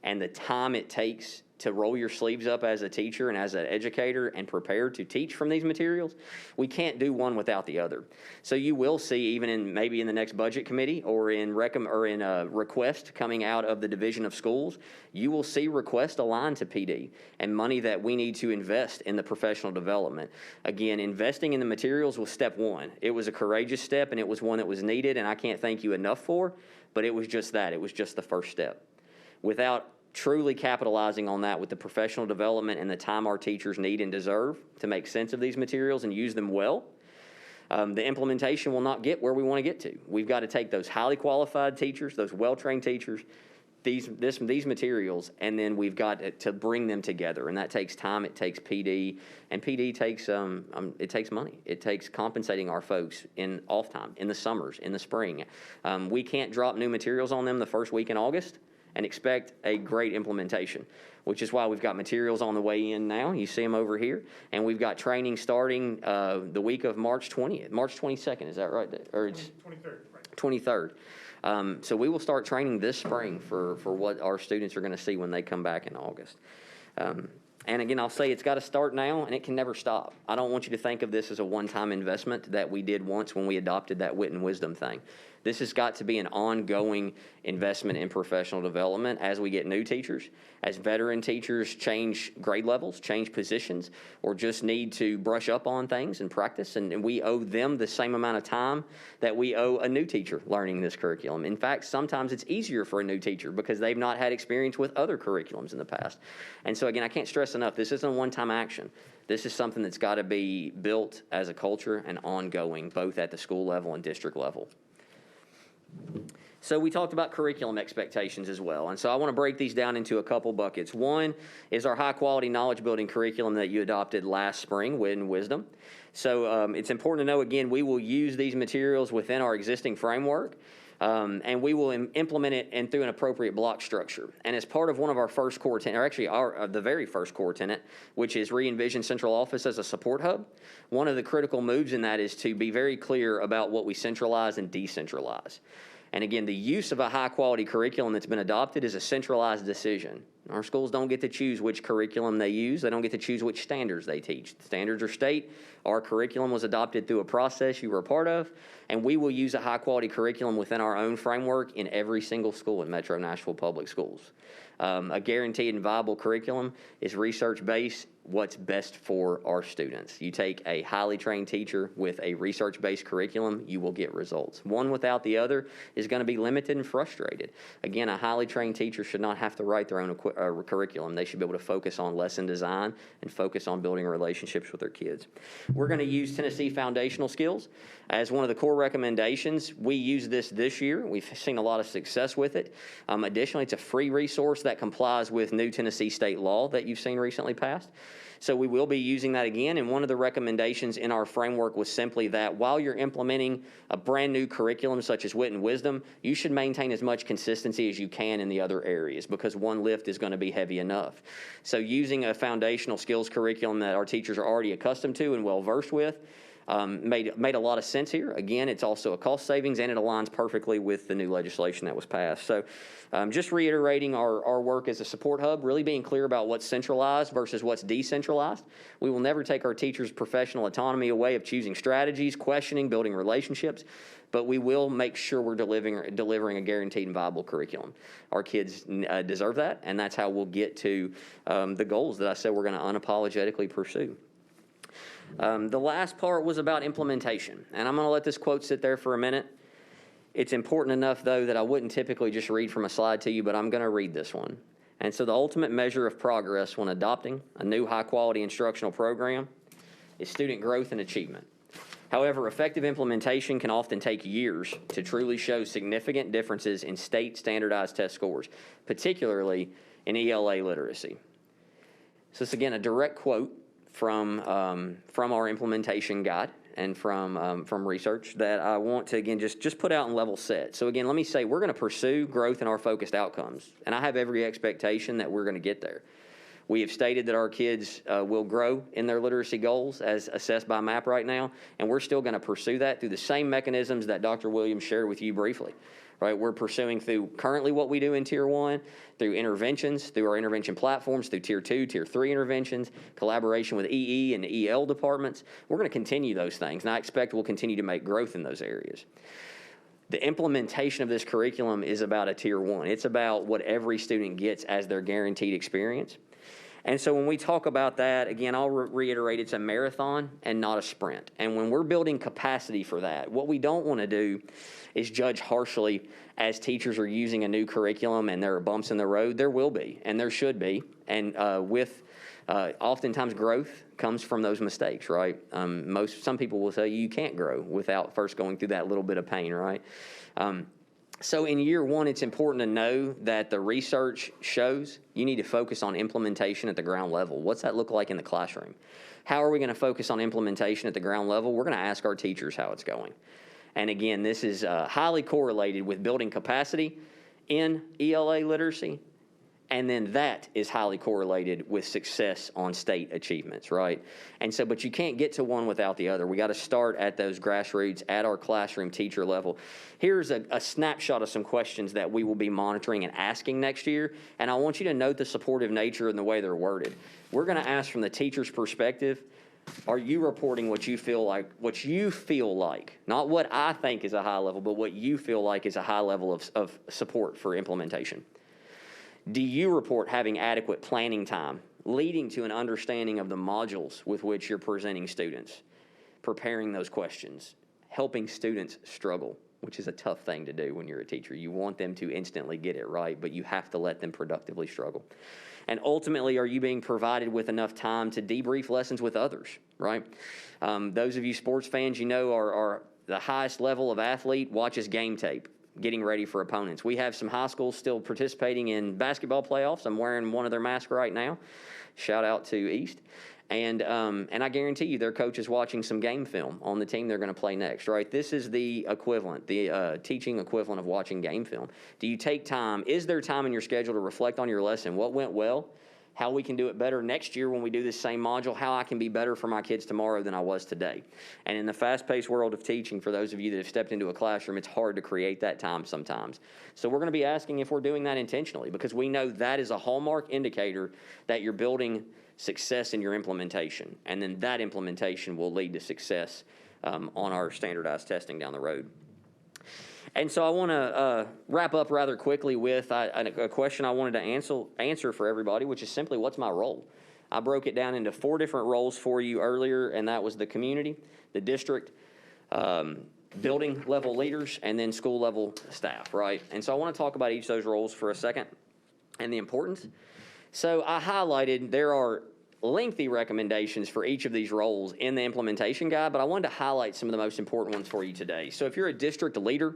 and the time it takes to roll your sleeves up as a teacher and as an educator and prepare to teach from these materials, we can't do one without the other. So you will see, even in maybe in the next budget committee or in a request coming out of the Division of Schools, you will see requests aligned to PD and money that we need to invest in the professional development. Again, investing in the materials was step one. It was a courageous step and it was one that was needed, and I can't thank you enough for, but it was just that. It was just the first step. Without truly capitalizing on that with the professional development and the time our teachers need and deserve to make sense of these materials and use them well, the implementation will not get where we want to get to. We've got to take those highly qualified teachers, those well-trained teachers, these materials, and then we've got to bring them together. And that takes time, it takes PD, and PD takes, it takes money. It takes compensating our folks in off time, in the summers, in the spring. We can't drop new materials on them the first week in August and expect a great implementation, which is why we've got materials on the way in now. You see them over here. And we've got training starting the week of March 20th, March 22nd, is that right? Or it's 23rd, right. 23rd. So we will start training this spring for what our students are going to see when they come back in August. And again, I'll say it's got to start now, and it can never stop. I don't want you to think of this as a one-time investment that we did once when we adopted that wit and wisdom thing. This has got to be an ongoing investment in professional development as we get new teachers, as veteran teachers change grade levels, change positions, or just need to brush up on things and practice. And we owe them the same amount of time that we owe a new teacher learning this curriculum. In fact, sometimes it's easier for a new teacher because they've not had experience with other curriculums in the past. And so again, I can't stress enough, this isn't a one-time action. This is something that's got to be built as a culture and ongoing, both at the school level and district level. So we talked about curriculum expectations as well. And so I want to break these down into a couple buckets. One is our high-quality knowledge-building curriculum that you adopted last spring, Wit and Wisdom. So it's important to know, again, we will use these materials within our existing framework, and we will implement it and through an appropriate block structure. And as part of one of our first core tenet, or actually the very first core tenet, which is re-envision central office as a support hub, one of the critical moves in that is to be very clear about what we centralize and decentralize. And again, the use of a high-quality curriculum that's been adopted is a centralized decision. Our schools don't get to choose which curriculum they use. They don't get to choose which standards they teach. The standards are state. Our curriculum was adopted through a process you were a part of, and we will use a high-quality curriculum within our own framework in every single school in Metro Nashville Public Schools. A guaranteed and viable curriculum is research-based, what's best for our students. You take a highly trained teacher with a research-based curriculum, you will get results. One without the other is going to be limited and frustrated. Again, a highly trained teacher should not have to write their own curriculum. They should be able to focus on lesson design and focus on building relationships with their kids. We're going to use Tennessee foundational skills as one of the core recommendations. We use this year. We've seen a lot of success with it. Additionally, it's a free resource that complies with new Tennessee state law that you've seen recently passed. So we will be using that again, and one of the recommendations in our framework was simply that while you're implementing a brand new curriculum such as Wit and Wisdom, you should maintain as much consistency as you can in the other areas because one lift is going to be heavy enough. So using a foundational skills curriculum that our teachers are already accustomed to and well versed with made a lot of sense here. Again, it's also a cost savings, and it aligns perfectly with the new legislation that was passed. So just reiterating our work as a support hub, really being clear about what's centralized versus what's decentralized. We will never take our teachers' professional autonomy away of choosing strategies, questioning, building relationships, but we will make sure we're delivering a guaranteed and viable curriculum. Our kids deserve that, and that's how we'll get to the goals that I said we're going to unapologetically pursue. The last part was about implementation, and I'm going to let this quote sit there for a minute. It's important enough, though, that I wouldn't typically just read from a slide to you, but I'm going to read this one. And so the ultimate measure of progress when adopting a new high-quality instructional program is student growth and achievement. However, effective implementation can often take years to truly show significant differences in state standardized test scores, particularly in ELA literacy. So this, again, a direct quote from our implementation guide and from research that I want to, again, just put out and level set. So again, let me say, we're going to pursue growth in our focused outcomes, and I have every expectation that we're going to get there. We have stated that our kids will grow in their literacy goals as assessed by MAP right now, and we're still going to pursue that through the same mechanisms that Dr. Williams shared with you briefly. Right, we're pursuing through currently what we do in Tier 1, through interventions, through our intervention platforms, through Tier 2, Tier 3 interventions, collaboration with EE and EL departments. We're going to continue those things, and I expect we'll continue to make growth in those areas. The implementation of this curriculum is about a Tier 1. It's about what every student gets as their guaranteed experience. And so when we talk about that, again, I'll reiterate, it's a marathon and not a sprint. And when we're building capacity for that, what we don't want to do is judge harshly as teachers are using a new curriculum and there are bumps in the road. There will be, and there should be. And oftentimes growth comes from those mistakes, right? Some people will tell you you can't grow without first going through that little bit of pain, right? So in year one, it's important to know that the research shows you need to focus on implementation at the ground level. What's that look like in the classroom? How are we going to focus on implementation at the ground level? We're going to ask our teachers how it's going. And again, this is highly correlated with building capacity in ELA literacy, and then that is highly correlated with success on state achievements, right? And so, but you can't get to one without the other. We got to start at those grassroots, at our classroom teacher level. Here's a snapshot of some questions that we will be monitoring and asking next year, and I want you to note the supportive nature and the way they're worded. We're going to ask from the teacher's perspective, are you reporting what you feel like, not what I think is a high level, but what you feel like is a high level of support for implementation? Do you report having adequate planning time, leading to an understanding of the modules with which you're presenting students, preparing those questions, helping students struggle, which is a tough thing to do when you're a teacher. You want them to instantly get it right, but you have to let them productively struggle. And ultimately, are you being provided with enough time to debrief lessons with others, right? Those of you sports fans, you know, are the highest level of athlete watches game tape, getting ready for opponents. We have some high schools still participating in basketball playoffs. I'm wearing one of their masks right now. Shout out to East. And I guarantee you their coach is watching some game film on the team they're going to play next, right? This is the equivalent, the teaching equivalent of watching game film. Do you take time? Is there time in your schedule to reflect on your lesson? What went well? How we can do it better next year when we do this same module, how I can be better for my kids tomorrow than I was today. And in the fast-paced world of teaching, for those of you that have stepped into a classroom, it's hard to create that time sometimes. So we're going to be asking if we're doing that intentionally, because we know that is a hallmark indicator that you're building success in your implementation. And then that implementation will lead to success on our standardized testing down the road. And so I want to wrap up rather quickly with a question I wanted to answer for everybody, which is simply, what's my role? I broke it down into 4 different roles for you earlier, and that was the community, the district, building level leaders, and then school level staff, right? And so I want to talk about each of those roles for a second and the importance. So I highlighted there are lengthy recommendations for each of these roles in the implementation guide, but I wanted to highlight some of the most important ones for you today. So if you're a district leader,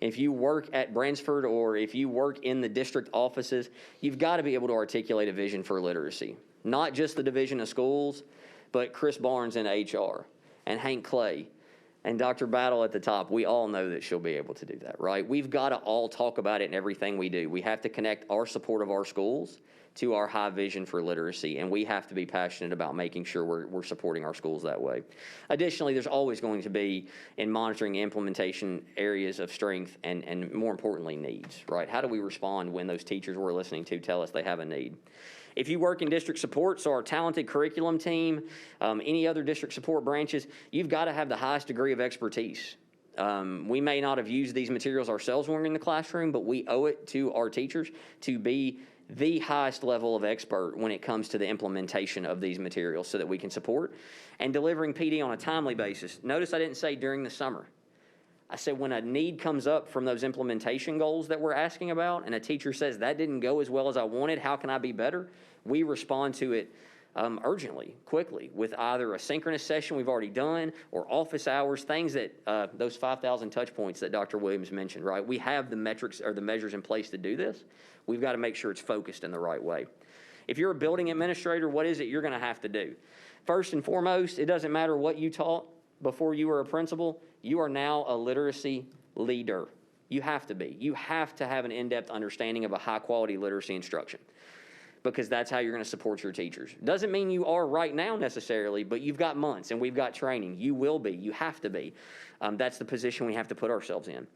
if you work at Bransford or if you work in the district offices, you've got to be able to articulate a vision for literacy. Not just the Division of Schools, but Chris Barnes in HR and Hank Clay and Dr. Battle at the top. We all know that she'll be able to do that, right? We've got to all talk about it in everything we do. We have to connect our support of our schools to our high vision for literacy, and we have to be passionate about making sure we're supporting our schools that way. Additionally, there's always going to be, in monitoring implementation, areas of strength and more importantly, needs, right? How do we respond when those teachers we're listening to tell us they have a need? If you work in district support, so our talented curriculum team, any other district support branches, you've got to have the highest degree of expertise. We may not have used these materials ourselves when we're in the classroom, but we owe it to our teachers to be the highest level of expert when it comes to the implementation of these materials so that we can support and delivering PD on a timely basis. Notice I didn't say during the summer. I said when a need comes up from those implementation goals that we're asking about and a teacher says that didn't go as well as I wanted, how can I be better? We respond to it urgently, quickly, with either a synchronous session we've already done or office hours, things that those 5,000 touch points that Dr. Williams mentioned, right? We have the metrics or the measures in place to do this. We've got to make sure it's focused in the right way. If you're a building administrator, what is it you're going to have to do? First and foremost, it doesn't matter what you taught before you were a principal, you are now a literacy leader. You have to be. You have to have an in-depth understanding of a high-quality literacy instruction, because that's how you're going to support your teachers. Doesn't mean you are right now necessarily, but you've got months and we've got training. You will be. You have to be. That's the position we have to put ourselves in.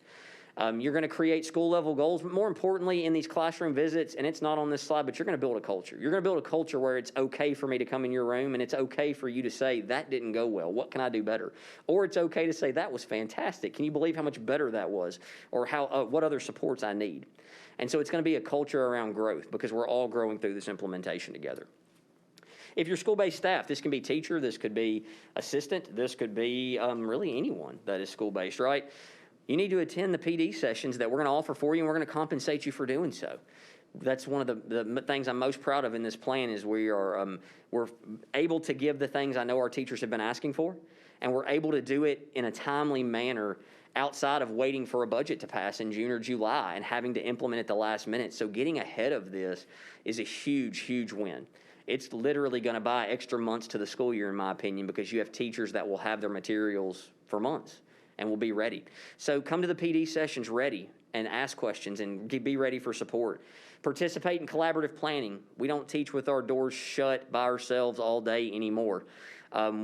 You're going to create school-level goals, but more importantly, in these classroom visits, and it's not on this slide, but you're going to build a culture. You're going to build a culture where it's okay for me to come in your room, and it's okay for you to say, that didn't go well. What can I do better? Or it's okay to say, that was fantastic. Can you believe how much better that was? Or what other supports I need? And so it's going to be a culture around growth, because we're all growing through this implementation together. If you're school-based staff, this can be teacher, this could be assistant, this could be really anyone that is school-based, right? You need to attend the PD sessions that we're going to offer for you, and we're going to compensate you for doing so. That's one of the things I'm most proud of in this plan is we're able to give the things I know our teachers have been asking for, and we're able to do it in a timely manner outside of waiting for a budget to pass in June or July and having to implement at the last minute. So getting ahead of this is a huge, huge win. It's literally going to buy extra months to the school year, in my opinion, because you have teachers that will have their materials for months and will be ready. So come to the PD sessions ready and ask questions and be ready for support. Participate in collaborative planning. We don't teach with our doors shut by ourselves all day anymore.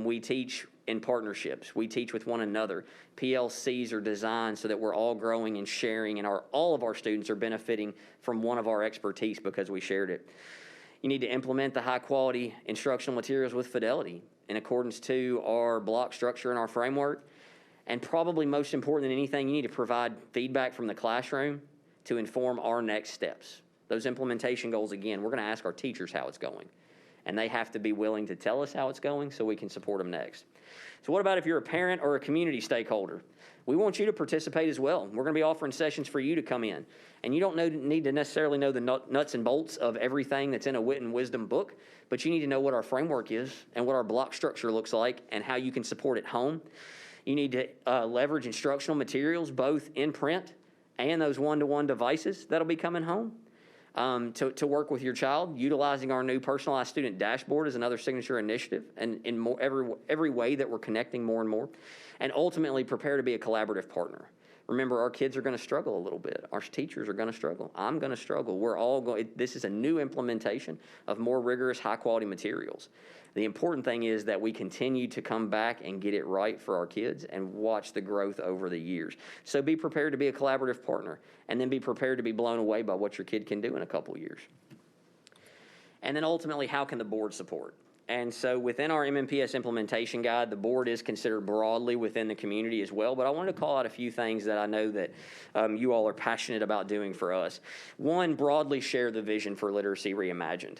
We teach in partnerships. We teach with one another. PLCs are designed so that we're all growing and sharing, and all of our students are benefiting from one of our expertise because we shared it. You need to implement the high-quality instructional materials with fidelity in accordance to our block structure and our framework. And probably most important than anything, you need to provide feedback from the classroom to inform our next steps. Those implementation goals, again, we're going to ask our teachers how it's going, and they have to be willing to tell us how it's going so we can support them next. So what about if you're a parent or a community stakeholder? We want you to participate as well. We're going to be offering sessions for you to come in, and you don't need to necessarily know the nuts and bolts of everything that's in a wit and wisdom book, but you need to know what our framework is and what our block structure looks like and how you can support at home. You need to leverage instructional materials, both in print and those one-to-one devices that'll be coming home to work with your child. Utilizing our new personalized student dashboard is another signature initiative, and in every way that we're connecting more and more. And ultimately, prepare to be a collaborative partner. Remember, our kids are going to struggle a little bit. Our teachers are going to struggle. I'm going to struggle. We're all going. This is a new implementation of more rigorous, high-quality materials. The important thing is that we continue to come back and get it right for our kids and watch the growth over the years. So be prepared to be a collaborative partner, and then be prepared to be blown away by what your kid can do in a couple years. And then ultimately, how can the board support? And so within our MNPS implementation guide, the board is considered broadly within the community as well, but I wanted to call out a few things that I know that you all are passionate about doing for us. One, broadly share the vision for Literacy Reimagined.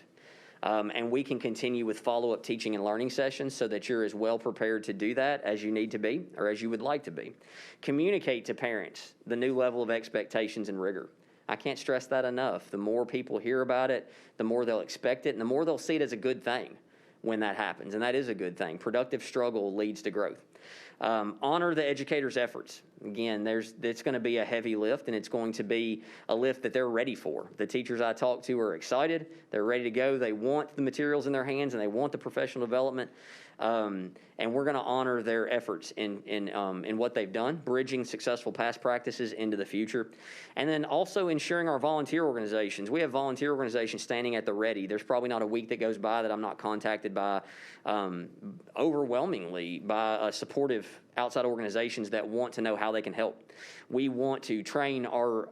And we can continue with follow-up teaching and learning sessions so that you're as well prepared to do that as you need to be or as you would like to be. Communicate to parents the new level of expectations and rigor. I can't stress that enough. The more people hear about it, the more they'll expect it, and the more they'll see it as a good thing when that happens, and that is a good thing. Productive struggle leads to growth. Honor the educators' efforts. Again, it's going to be a heavy lift, and it's going to be a lift that they're ready for. The teachers I talk to are excited. They're ready to go. They want the materials in their hands, and they want the professional development. And we're going to honor their efforts in what they've done, bridging successful past practices into the future. And then also ensuring our volunteer organizations. We have volunteer organizations standing at the ready. There's probably not a week that goes by that I'm not contacted by, overwhelmingly, by supportive outside organizations that want to know how they can help. We want to train our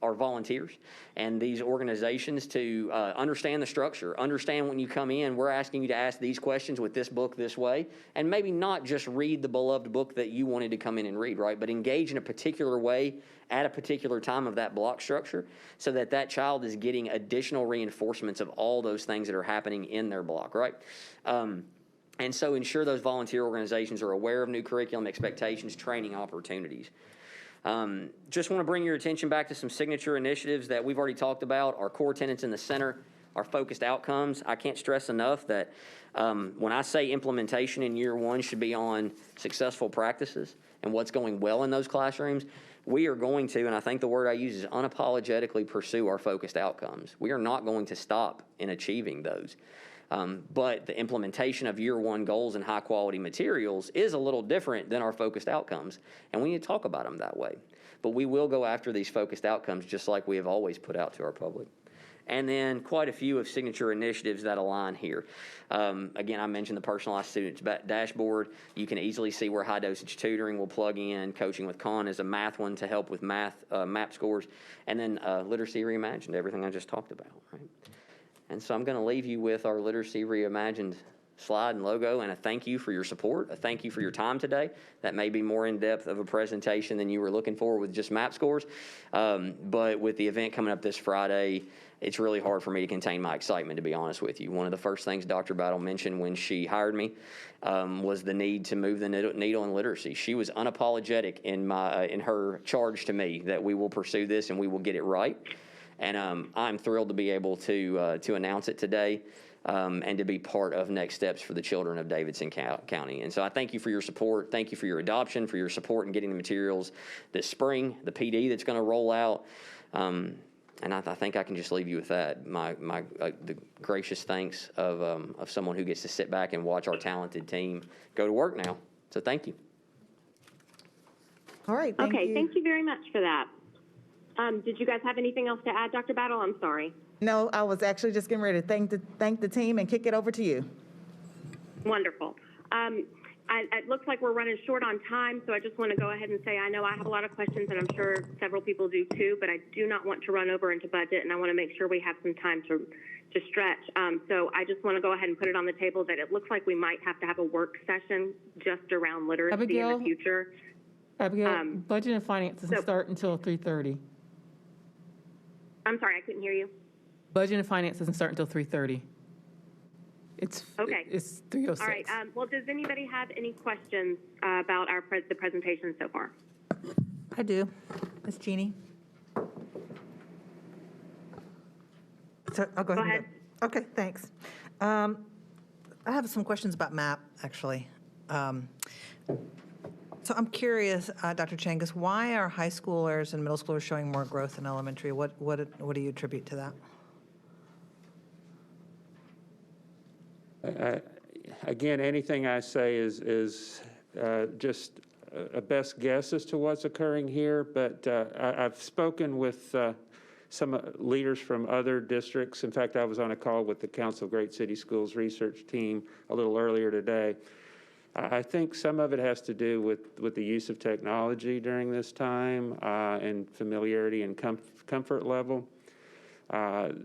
volunteers and these organizations to understand the structure, understand when you come in, we're asking you to ask these questions with this book this way, and maybe not just read the beloved book that you wanted to come in and read, right? But engage in a particular way at a particular time of that block structure so that that child is getting additional reinforcements of all those things that are happening in their block, right? And so ensure those volunteer organizations are aware of new curriculum expectations, training opportunities. Just want to bring your attention back to some signature initiatives that we've already talked about. Our core tenants in the center, our focused outcomes, I can't stress enough that when I say implementation in year one should be on successful practices and what's going well in those classrooms, we are going to, and I think the word I use is unapologetically pursue our focused outcomes. We are not going to stop in achieving those. But the implementation of year one goals and high quality materials is a little different than our focused outcomes, and we need to talk about them that way. But we will go after these focused outcomes just like we have always put out to our public. And then quite a few of signature initiatives that align here. Again, I mentioned the personalized student dashboard. You can easily see where high dosage tutoring will plug in. Coaching with Khan is a math one to help with math MAP scores. And then Literacy Reimagined, everything I just talked about, right? And so I'm going to leave you with our Literacy Reimagined slide and logo, and a thank you for your support, a thank you for your time today. That may be more in-depth of a presentation than you were looking for with just MAP scores, but with the event coming up this Friday, it's really hard for me to contain my excitement, to be honest with you. One of the first things Dr. Battle mentioned when she hired me was the need to move the needle in literacy. She was unapologetic in her charge to me that we will pursue this and we will get it right. And I'm thrilled to be able to announce it today and to be part of next steps for the children of Davidson County. And so I thank you for your support. Thank you for your adoption, for your support in getting the materials this spring, the PD that's going to roll out. And I think I can just leave you with that. The gracious thanks of someone who gets to sit back and watch our talented team go to work now. So thank you. All right, thank you. Thank you very much for that. Did you guys have anything else to add, Dr. Battle? I'm sorry. No, I was actually just getting ready to thank the team and kick it over to you. Wonderful. It looks like we're running short on time, so I just want to go ahead and say I know I have a lot of questions, and I'm sure several people do too, but I do not want to run over into budget, and I want to make sure we have some time to stretch. So I just want to go ahead and put it on the table that it looks like we might have to have a work session just around literacy in the future. Abigail, budget and finance doesn't start until 3:30. I'm sorry, I couldn't hear you. Budget and finance doesn't start until 3:30. It's 3:06. All right. Well, does anybody have any questions about the presentation so far? I do. Ms. Jeannie? So, I'll go ahead. Okay, thanks. I have some questions about MAP, actually. So I'm curious, Dr. Changas, why are high schoolers and middle schoolers showing more growth than elementary? What do you attribute to that? Again, anything I say is just a best guess as to what's occurring here, but I've spoken with some leaders from other districts. In fact, I was on a call with the Council of Great City Schools research team a little earlier today. I think some of it has to do with the use of technology during this time and familiarity and comfort level. But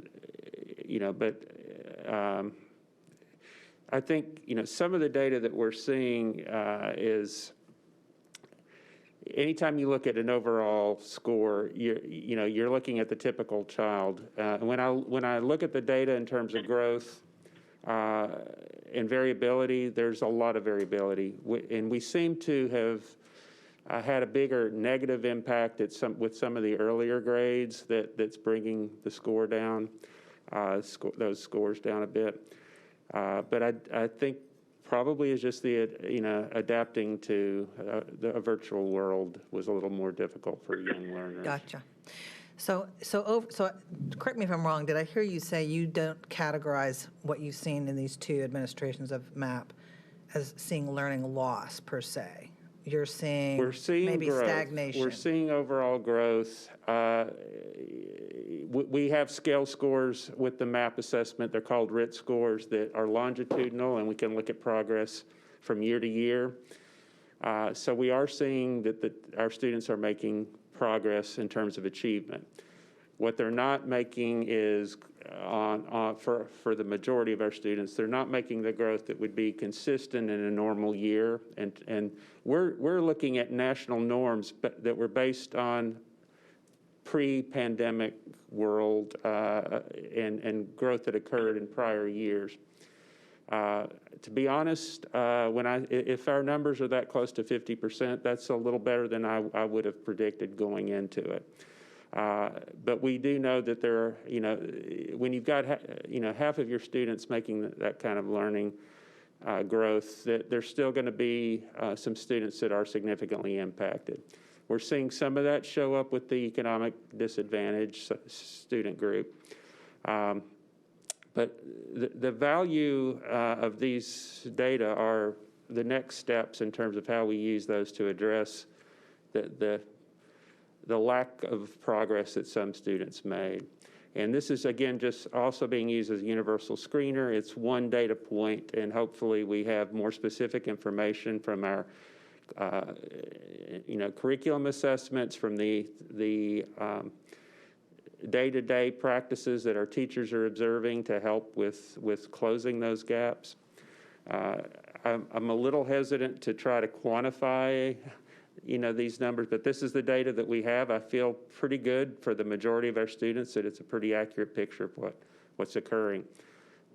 I think, some of the data that we're seeing is anytime you look at an overall score, you're looking at the typical child. When I look at the data in terms of growth and variability, there's a lot of variability, and we seem to have had a bigger negative impact with some of the earlier grades that's bringing the score down, those scores down a bit. But I think probably it's just the adapting to a virtual world was a little more difficult for young learners. Gotcha. So correct me if I'm wrong, did I hear you say you don't categorize what you've seen in these two administrations of MAP as seeing learning loss per se? We're seeing maybe growth. Stagnation. We're seeing overall growth. We have scale scores with the MAP assessment. They're called RIT scores that are longitudinal, and we can look at progress from year to year. So we are seeing that our students are making progress in terms of achievement. What they're not making is, for the majority of our students, they're not making the growth that would be consistent in a normal year. And we're looking at national norms that were based on pre-pandemic world and growth that occurred in prior years. To be honest, if our numbers are that close to 50%, that's a little better than I would have predicted going into it. But we do know that there are, when you've got, half of your students making that kind of learning growth, that there's still going to be some students that are significantly impacted. We're seeing some of that show up with the economic disadvantaged student group. But the value of these data are the next steps in terms of how we use those to address the lack of progress that some students made. And this is, again, just also being used as a universal screener. It's one data point, and hopefully we have more specific information from our curriculum assessments, from the day-to-day practices that our teachers are observing to help with closing those gaps. I'm a little hesitant to try to quantify these numbers, but this is the data that we have. I feel pretty good for the majority of our students that it's a pretty accurate picture of what's occurring.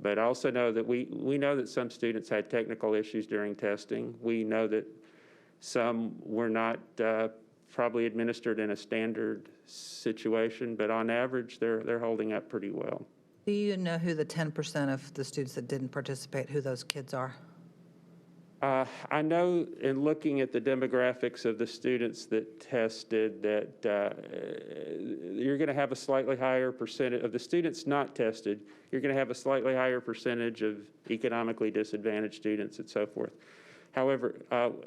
But I also know that we know that some students had technical issues during testing. We know that some were not probably administered in a standard situation, but on average, they're holding up pretty well. Do you know who the 10% of the students that didn't participate, who those kids are? I know in looking at the demographics of the students that tested that you're going to have a slightly higher percentage of the students not tested. You're going to have a slightly higher percentage of economically disadvantaged students and so forth. However,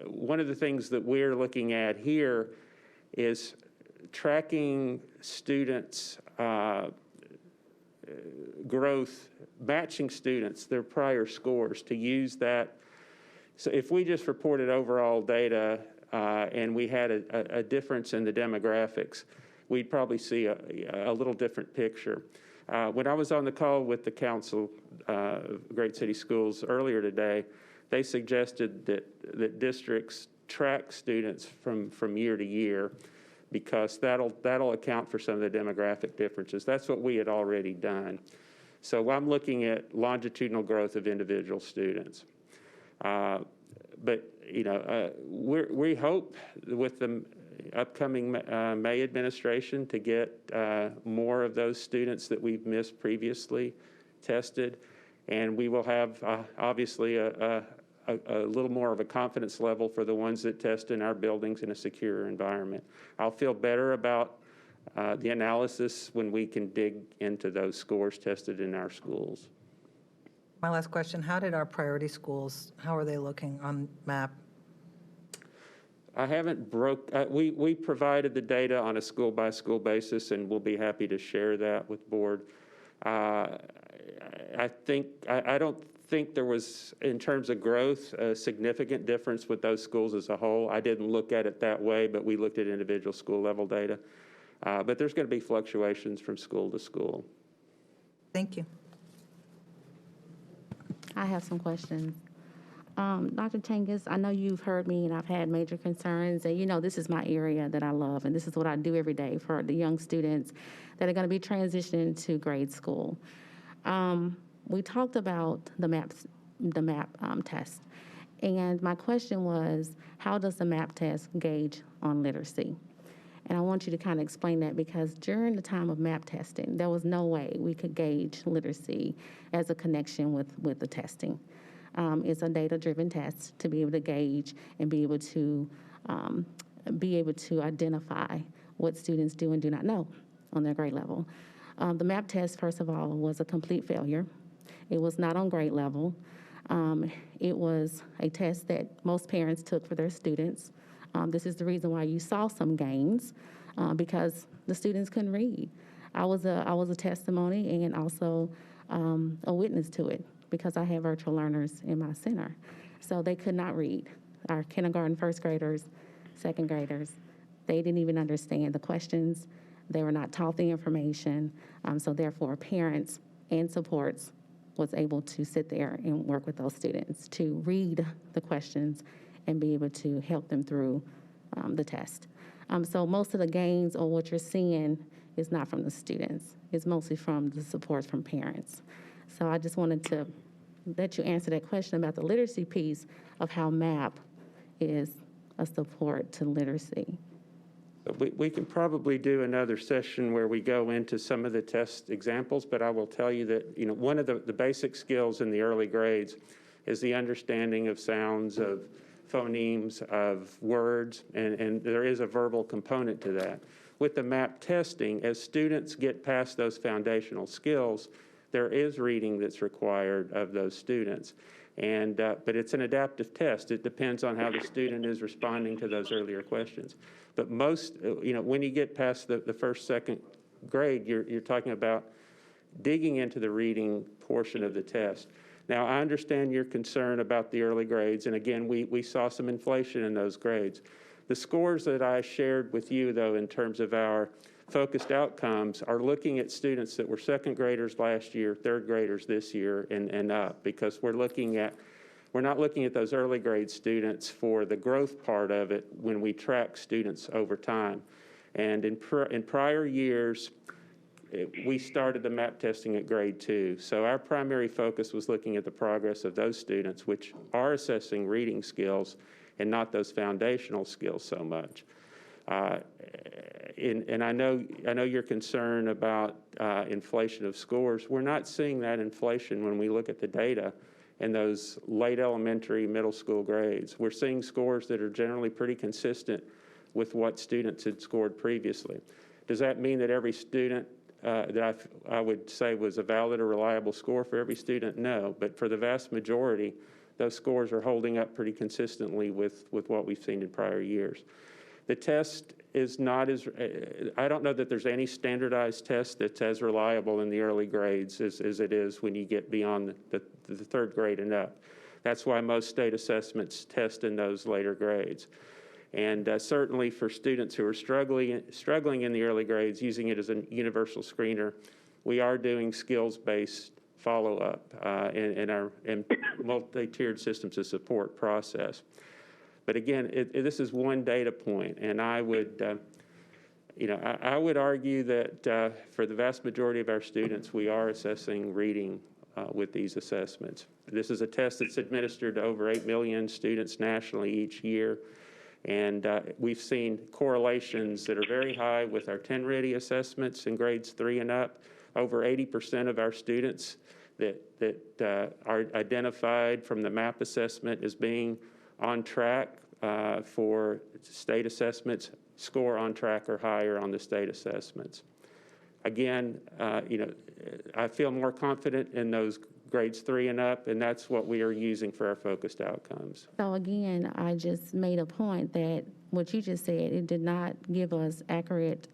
one of the things that we're looking at here is tracking students' growth, matching students, their prior scores, to use that. So if we just reported overall data and we had a difference in the demographics, we'd probably see a little different picture. When I was on the call with the Council of Great City Schools earlier today, they suggested that districts track students from year to year, because that'll account for some of the demographic differences. That's what we had already done. So I'm looking at longitudinal growth of individual students. But we hope with the upcoming May administration to get more of those students that we've missed previously tested, and we will have obviously a little more of a confidence level for the ones that test in our buildings in a secure environment. I'll feel better about the analysis when we can dig into those scores tested in our schools. My last question, how did our priority schools, how are they looking on MAP? I haven't we provided the data on a school-by-school basis, and we'll be happy to share that with board. I don't think there was, in terms of growth, a significant difference with those schools as a whole. I didn't look at it that way, but we looked at individual school level data. But there's going to be fluctuations from school to school. Thank you. I have some questions. Dr. Tengus, I know you've heard me and I've had major concerns, and this is my area that I love, and this is what I do every day for the young students that are going to be transitioning to grade school. We talked about the MAP test, and my question was, how does the MAP test gauge on literacy? And I want you to kind of explain that, because during the time of MAP testing, there was no way we could gauge literacy as a connection with the testing. It's a data-driven test to be able to gauge and be able to identify what students do and do not know on their grade level. The MAP test, first of all, was a complete failure. It was not on grade level. It was a test that most parents took for their students. This is the reason why you saw some gains, because the students couldn't read. I was a testimony and also a witness to it, because I have virtual learners in my center. So they could not read. Our kindergarten, first graders, second graders, they didn't even understand the questions. They were not taught the information. So therefore, parents and supports was able to sit there and work with those students to read the questions and be able to help them through the test. So most of the gains or what you're seeing is not from the students. It's mostly from the support from parents. So I just wanted to let you answer that question about the literacy piece of how MAP is a support to literacy. We can probably do another session where we go into some of the test examples, but I will tell you that, one of the basic skills in the early grades is the understanding of sounds, of phonemes, of words, and there is a verbal component to that. With the MAP testing, as students get past those foundational skills, there is reading that's required of those students. But it's an adaptive test. It depends on how the student is responding to those earlier questions. But most, when you get past the first, second grade, you're talking about digging into the reading portion of the test. Now, I understand your concern about the early grades, and again, we saw some inflation in those grades. The scores that I shared with you, though, in terms of our focused outcomes, are looking at students that were second graders last year, third graders this year, and up, because we're not looking at those early grade students for the growth part of it when we track students over time. And in prior years, we started the MAP testing at grade 2. So our primary focus was looking at the progress of those students, which are assessing reading skills and not those foundational skills so much. And I know your concern about inflation of scores. We're not seeing that inflation when we look at the data in those late elementary, middle school grades. We're seeing scores that are generally pretty consistent with what students had scored previously. Does that mean that every student that I would say was a valid or reliable score for every student? No, but for the vast majority, those scores are holding up pretty consistently with what we've seen in prior years. The test is not as, I don't know that there's any standardized test that's as reliable in the early grades as it is when you get beyond the third grade and up. That's why most state assessments test in those later grades. And certainly for students who are struggling in the early grades, using it as a universal screener, we are doing skills-based follow-up in our multi-tiered systems of support process. But again, this is one data point, and I would, I would argue that for the vast majority of our students, we are assessing reading with these assessments. This is a test that's administered to over 8 million students nationally each year, and we've seen correlations that are very high with our 10-ready assessments in grades 3 and up. Over 80% of our students that are identified from the MAP assessment as being on track for state assessments, score on track or higher on the state assessments. Again, I feel more confident in those grades 3 and up, and that's what we are using for our focused outcomes. So again, I just made a point that what you just said, it did not give us accurate,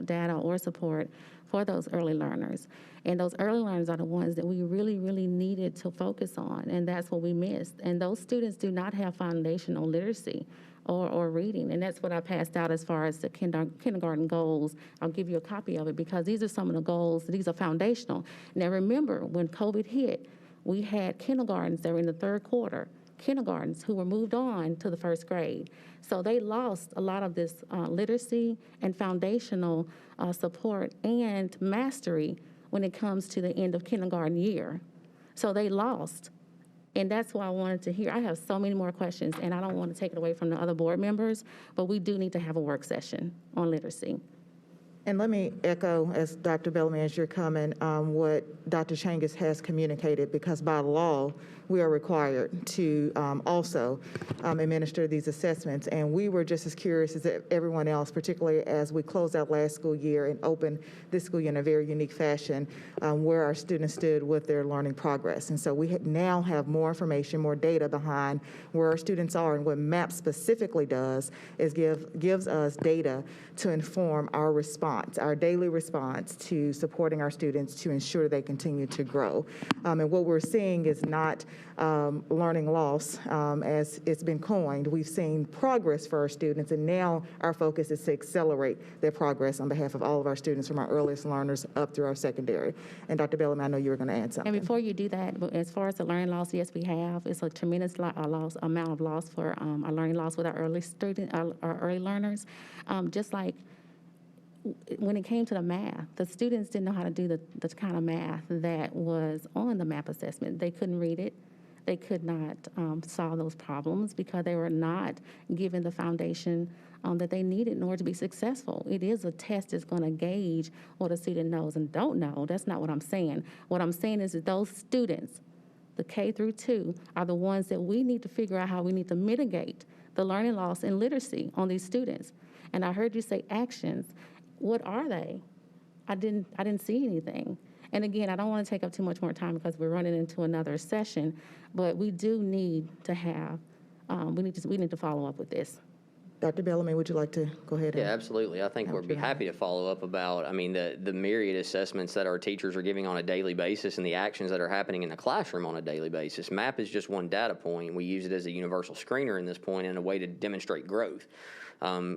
data or support for those early learners. And those early learners are the ones that we really, really needed to focus on, and that's what we missed. And those students do not have foundational literacy or reading, and that's what I passed out as far as the kindergarten goals. I'll give you a copy of it because these are some of the goals. These are foundational. Now remember, when COVID hit, we had kindergartens that were in the third quarter, kindergartens who were moved on to the first grade. So they lost a lot of this literacy and foundational support and mastery when it comes to the end of kindergarten year. So they lost. And that's why I wanted to hear. I have so many more questions, and I don't want to take it away from the other board members, but we do need to have a work session on literacy. And let me echo, as Dr. Bellamy, as you're coming, what Dr. Changus has communicated, because by law, we are required to also administer these assessments. And we were just as curious as everyone else, particularly as we closed out last school year and opened this school year in a very unique fashion, where our students stood with their learning progress. And so we now have more information, more data behind where our students are. And what MAP specifically does is gives us data to inform our response, our daily response to supporting our students to ensure they continue to grow. And what we're seeing is not learning loss, as it's been coined. We've seen progress for our students, and now our focus is to accelerate their progress on behalf of all of our students, from our earliest learners up through our secondary. And Dr. Bellamy, I know you were going to add something. And before you do that, as far as the learning loss, yes, we have. It's a tremendous amount of loss for our learning loss with our our early learners. Just like when it came to the math, the students didn't know how to do the kind of math that was on the MAP assessment. They couldn't read it. They could not solve those problems because they were not given the foundation that they needed in order to be successful. It is a test that's going to gauge what a student knows and don't know. That's not what I'm saying. What I'm saying is that those students, the K through 2, are the ones that we need to figure out how we need to mitigate the learning loss and literacy on these students. And I heard you say actions. What are they? I didn't see anything. And again, I don't want to take up too much more time because we're running into another session, but we do need to have, we need to follow up with this. Dr. Bellamy, would you like to go ahead? Yeah, absolutely. I think we'd be happy to follow up about, the myriad assessments that our teachers are giving on a daily basis and the actions that are happening in the classroom on a daily basis. MAP is just one data point. We use it as a universal screener in this point and a way to demonstrate growth.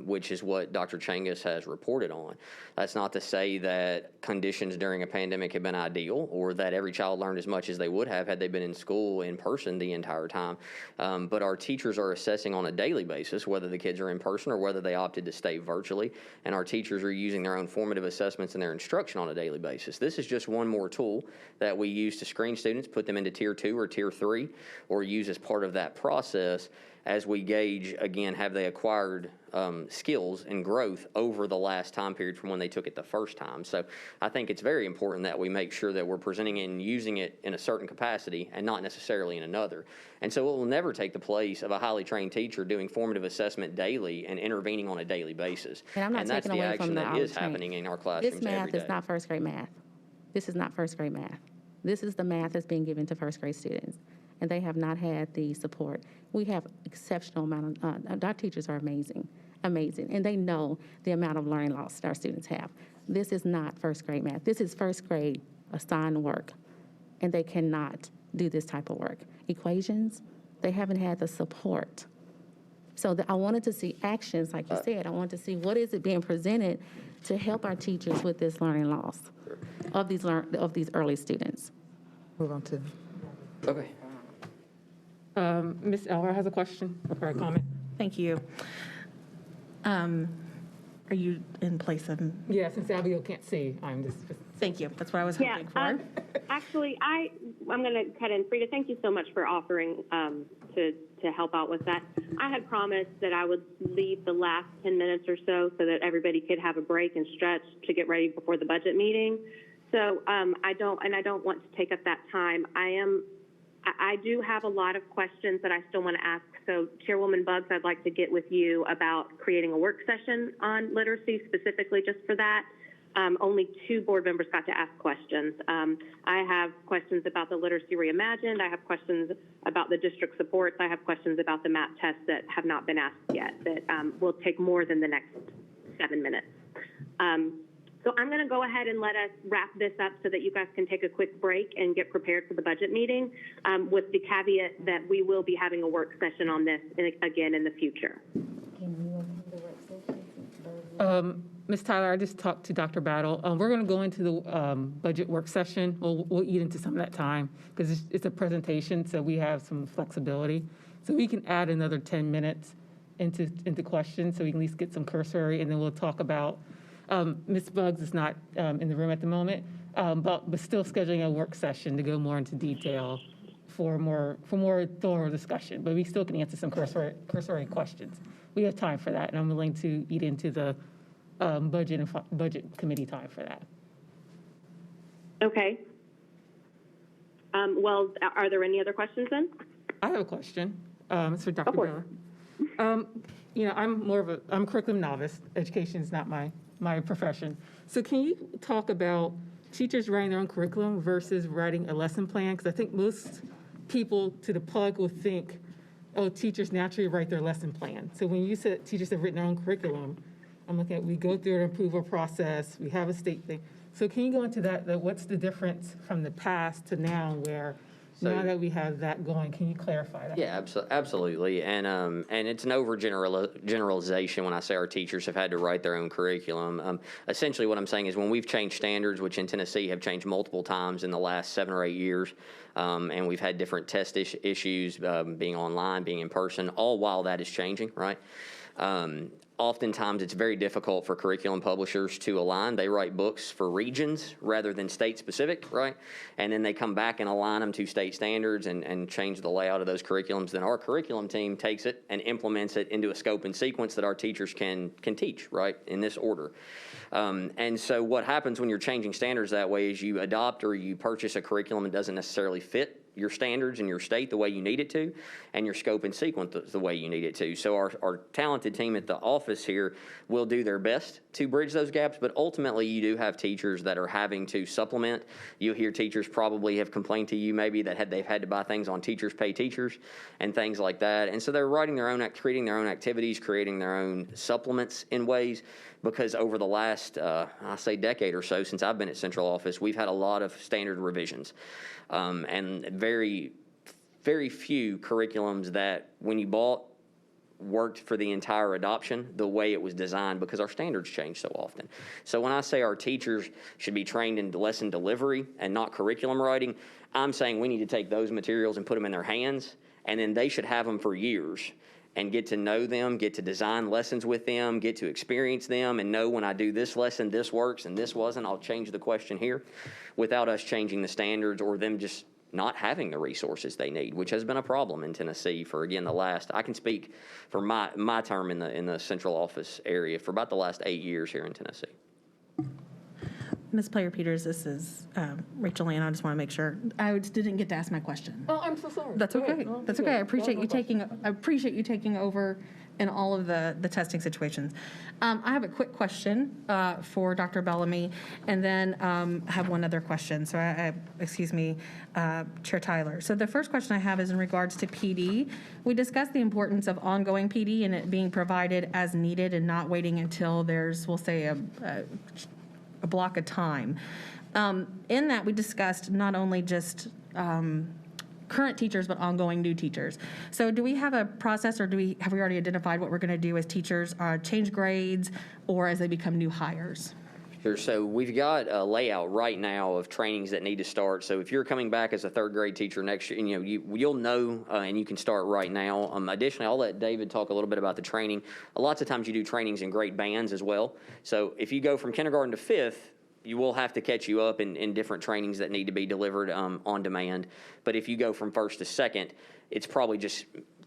Which is what Dr. Changus has reported on. That's not to say that conditions during a pandemic have been ideal or that every child learned as much as they would have had they been in school in person the entire time. But our teachers are assessing on a daily basis whether the kids are in person or whether they opted to stay virtually. And our teachers are using their own formative assessments in their instruction on a daily basis. This is just one more tool that we use to screen students, put them into Tier 2 or Tier 3, or use as part of that process as we gauge, again, have they acquired skills and growth over the last time period from when they took it the first time. So I think it's very important that we make sure that we're presenting and using it in a certain capacity and not necessarily in another. And so it will never take the place of a highly trained teacher doing formative assessment daily and intervening on a daily basis. And I'm not that's taking the away from action the that is happening in our classrooms This math every day. is not first grade math. This is not first grade math. This is the math that's being given to first grade students, and they have not had the support. We have exceptional amount of, our teachers are amazing, and they know the amount of learning loss that our students have. This is not first grade math. This is first grade assigned work, and they cannot do this type of work. Equations, they haven't had the support. So I wanted to see actions, like you said. I wanted to see what is it being presented to help our teachers with this learning loss of these early students. Move on to. Okay. Ms. Elver has a question or a comment. Thank you. Are you in place of? Yeah, since Abigail can't see, I'm just. Thank you. That's what I was Yeah, hoping for. actually, I'm going to cut in. Frida, thank you so much for offering to help out with that. I had promised that I would leave the last 10 minutes or so that everybody could have a break and stretch to get ready before the budget meeting. So I don't want to take up that time. I do have a lot of questions that I still want to ask. So Chairwoman Buggs, I'd like to get with you about creating a work session on literacy specifically just for that. Only 2 board members got to ask questions. I have questions about the Literacy Reimagined. I have questions about the district supports. I have questions about the MAP test that have not been asked yet that will take more than the next 7 minutes. So I'm going to go ahead and let us wrap this up so that you guys can take a quick break and get prepared for the budget meeting with the caveat that we will be having a work session on this again in the future. Ms. Tyler, I just talked to Dr. Battle. We're going to go into the budget work session. We'll eat into some of that time because it's a presentation, so we have some flexibility. So we can add another 10 minutes into questions so we can at least get some cursory, and then we'll talk about, Ms. Buggs is not in the room at the moment, but still scheduling a work session to go more into detail for more thorough discussion. But we still can answer some cursory questions. We have time for that, and I'm willing to eat into the budget committee time for that. Okay. Well, are there any other questions then? I have a question. It's for Dr. Miller. I'm a curriculum novice. Education is not my profession. So can you talk about teachers writing their own curriculum versus writing a lesson plan? Because I think most people to the plug will think, oh, teachers naturally write their lesson plan. So when you said teachers have written their own curriculum, I'm looking at, we go through an approval process, we have a state thing. So can you go into that what's the difference from the past to now where now that we have that going, can you clarify that? Yeah, absolutely. And it's an overgeneralization when I say our teachers have had to write their own curriculum. Essentially what I'm saying is when we've changed standards, which in Tennessee have changed multiple times in the last 7 or 8 years, and we've had different test issues, being online, being in person, all while that is changing, right? oftentimes it's very difficult for curriculum publishers to align. They write books for regions rather than state-specific, right? And then they come back and align them to state standards and change the layout of those curriculums. Then our curriculum team takes it and implements it into a scope and sequence that our teachers can teach, right, in this order. And so what happens when you're changing standards that way is you adopt or you purchase a curriculum that doesn't necessarily fit your standards in your state the way you need it to, and your scope and sequence the way you need it to. So our talented team at the office here will do their best to bridge those gaps, but ultimately you do have teachers that are having to supplement. You'll hear teachers probably have complained to you maybe that they've had to buy things on Teachers Pay Teachers and things like that. And so they're writing their own, creating their own activities, creating their own supplements in ways, because over the last, I say decade or so since I've been at central office, we've had a lot of standard revisions. And very, very few curriculums that when you bought worked for the entire adoption the way it was designed, because our standards change so often. So when I say our teachers should be trained in lesson delivery and not curriculum writing, I'm saying we need to take those materials and put them in their hands, and then they should have them for years and get to know them, get to design lessons with them, get to experience them, and know when I do this lesson, this works and this wasn't, I'll change the question here, without us changing the standards or them just not having the resources they need, which has been a problem in Tennessee for, again, the last, I can speak for my term in the central office area for about the last 8 years here in Tennessee. Ms. Player-Peters, this is Rachel Ann. I just want to make sure. I didn't get to ask my question. Oh, I'm so sorry. That's Go okay. ahead. No, That's go okay. I ahead. appreciate No, you no question. taking over in all of the testing situations. I have a quick question for Dr. Bellamy, and then have one other question. So excuse me, Chair Tyler. So the first question I have is in regards to PD. We discussed the importance of ongoing PD and it being provided as needed and not waiting until there's, we'll say, a block of time. In that, we discussed not only just current teachers, but ongoing new teachers. So do we have a process, or have we already identified what we're going to do as teachers change grades or as they become new hires? Sure. So we've got a layout right now of trainings that need to start. So if you're coming back as a third grade teacher next year, you'll know and you can start right now. Additionally, I'll let David talk a little bit about the training. Lots of times you do trainings in grade bands as well. So if you go from kindergarten to fifth, you will have to catch you up in different trainings that need to be delivered on demand. But if you go from first to second, it's probably just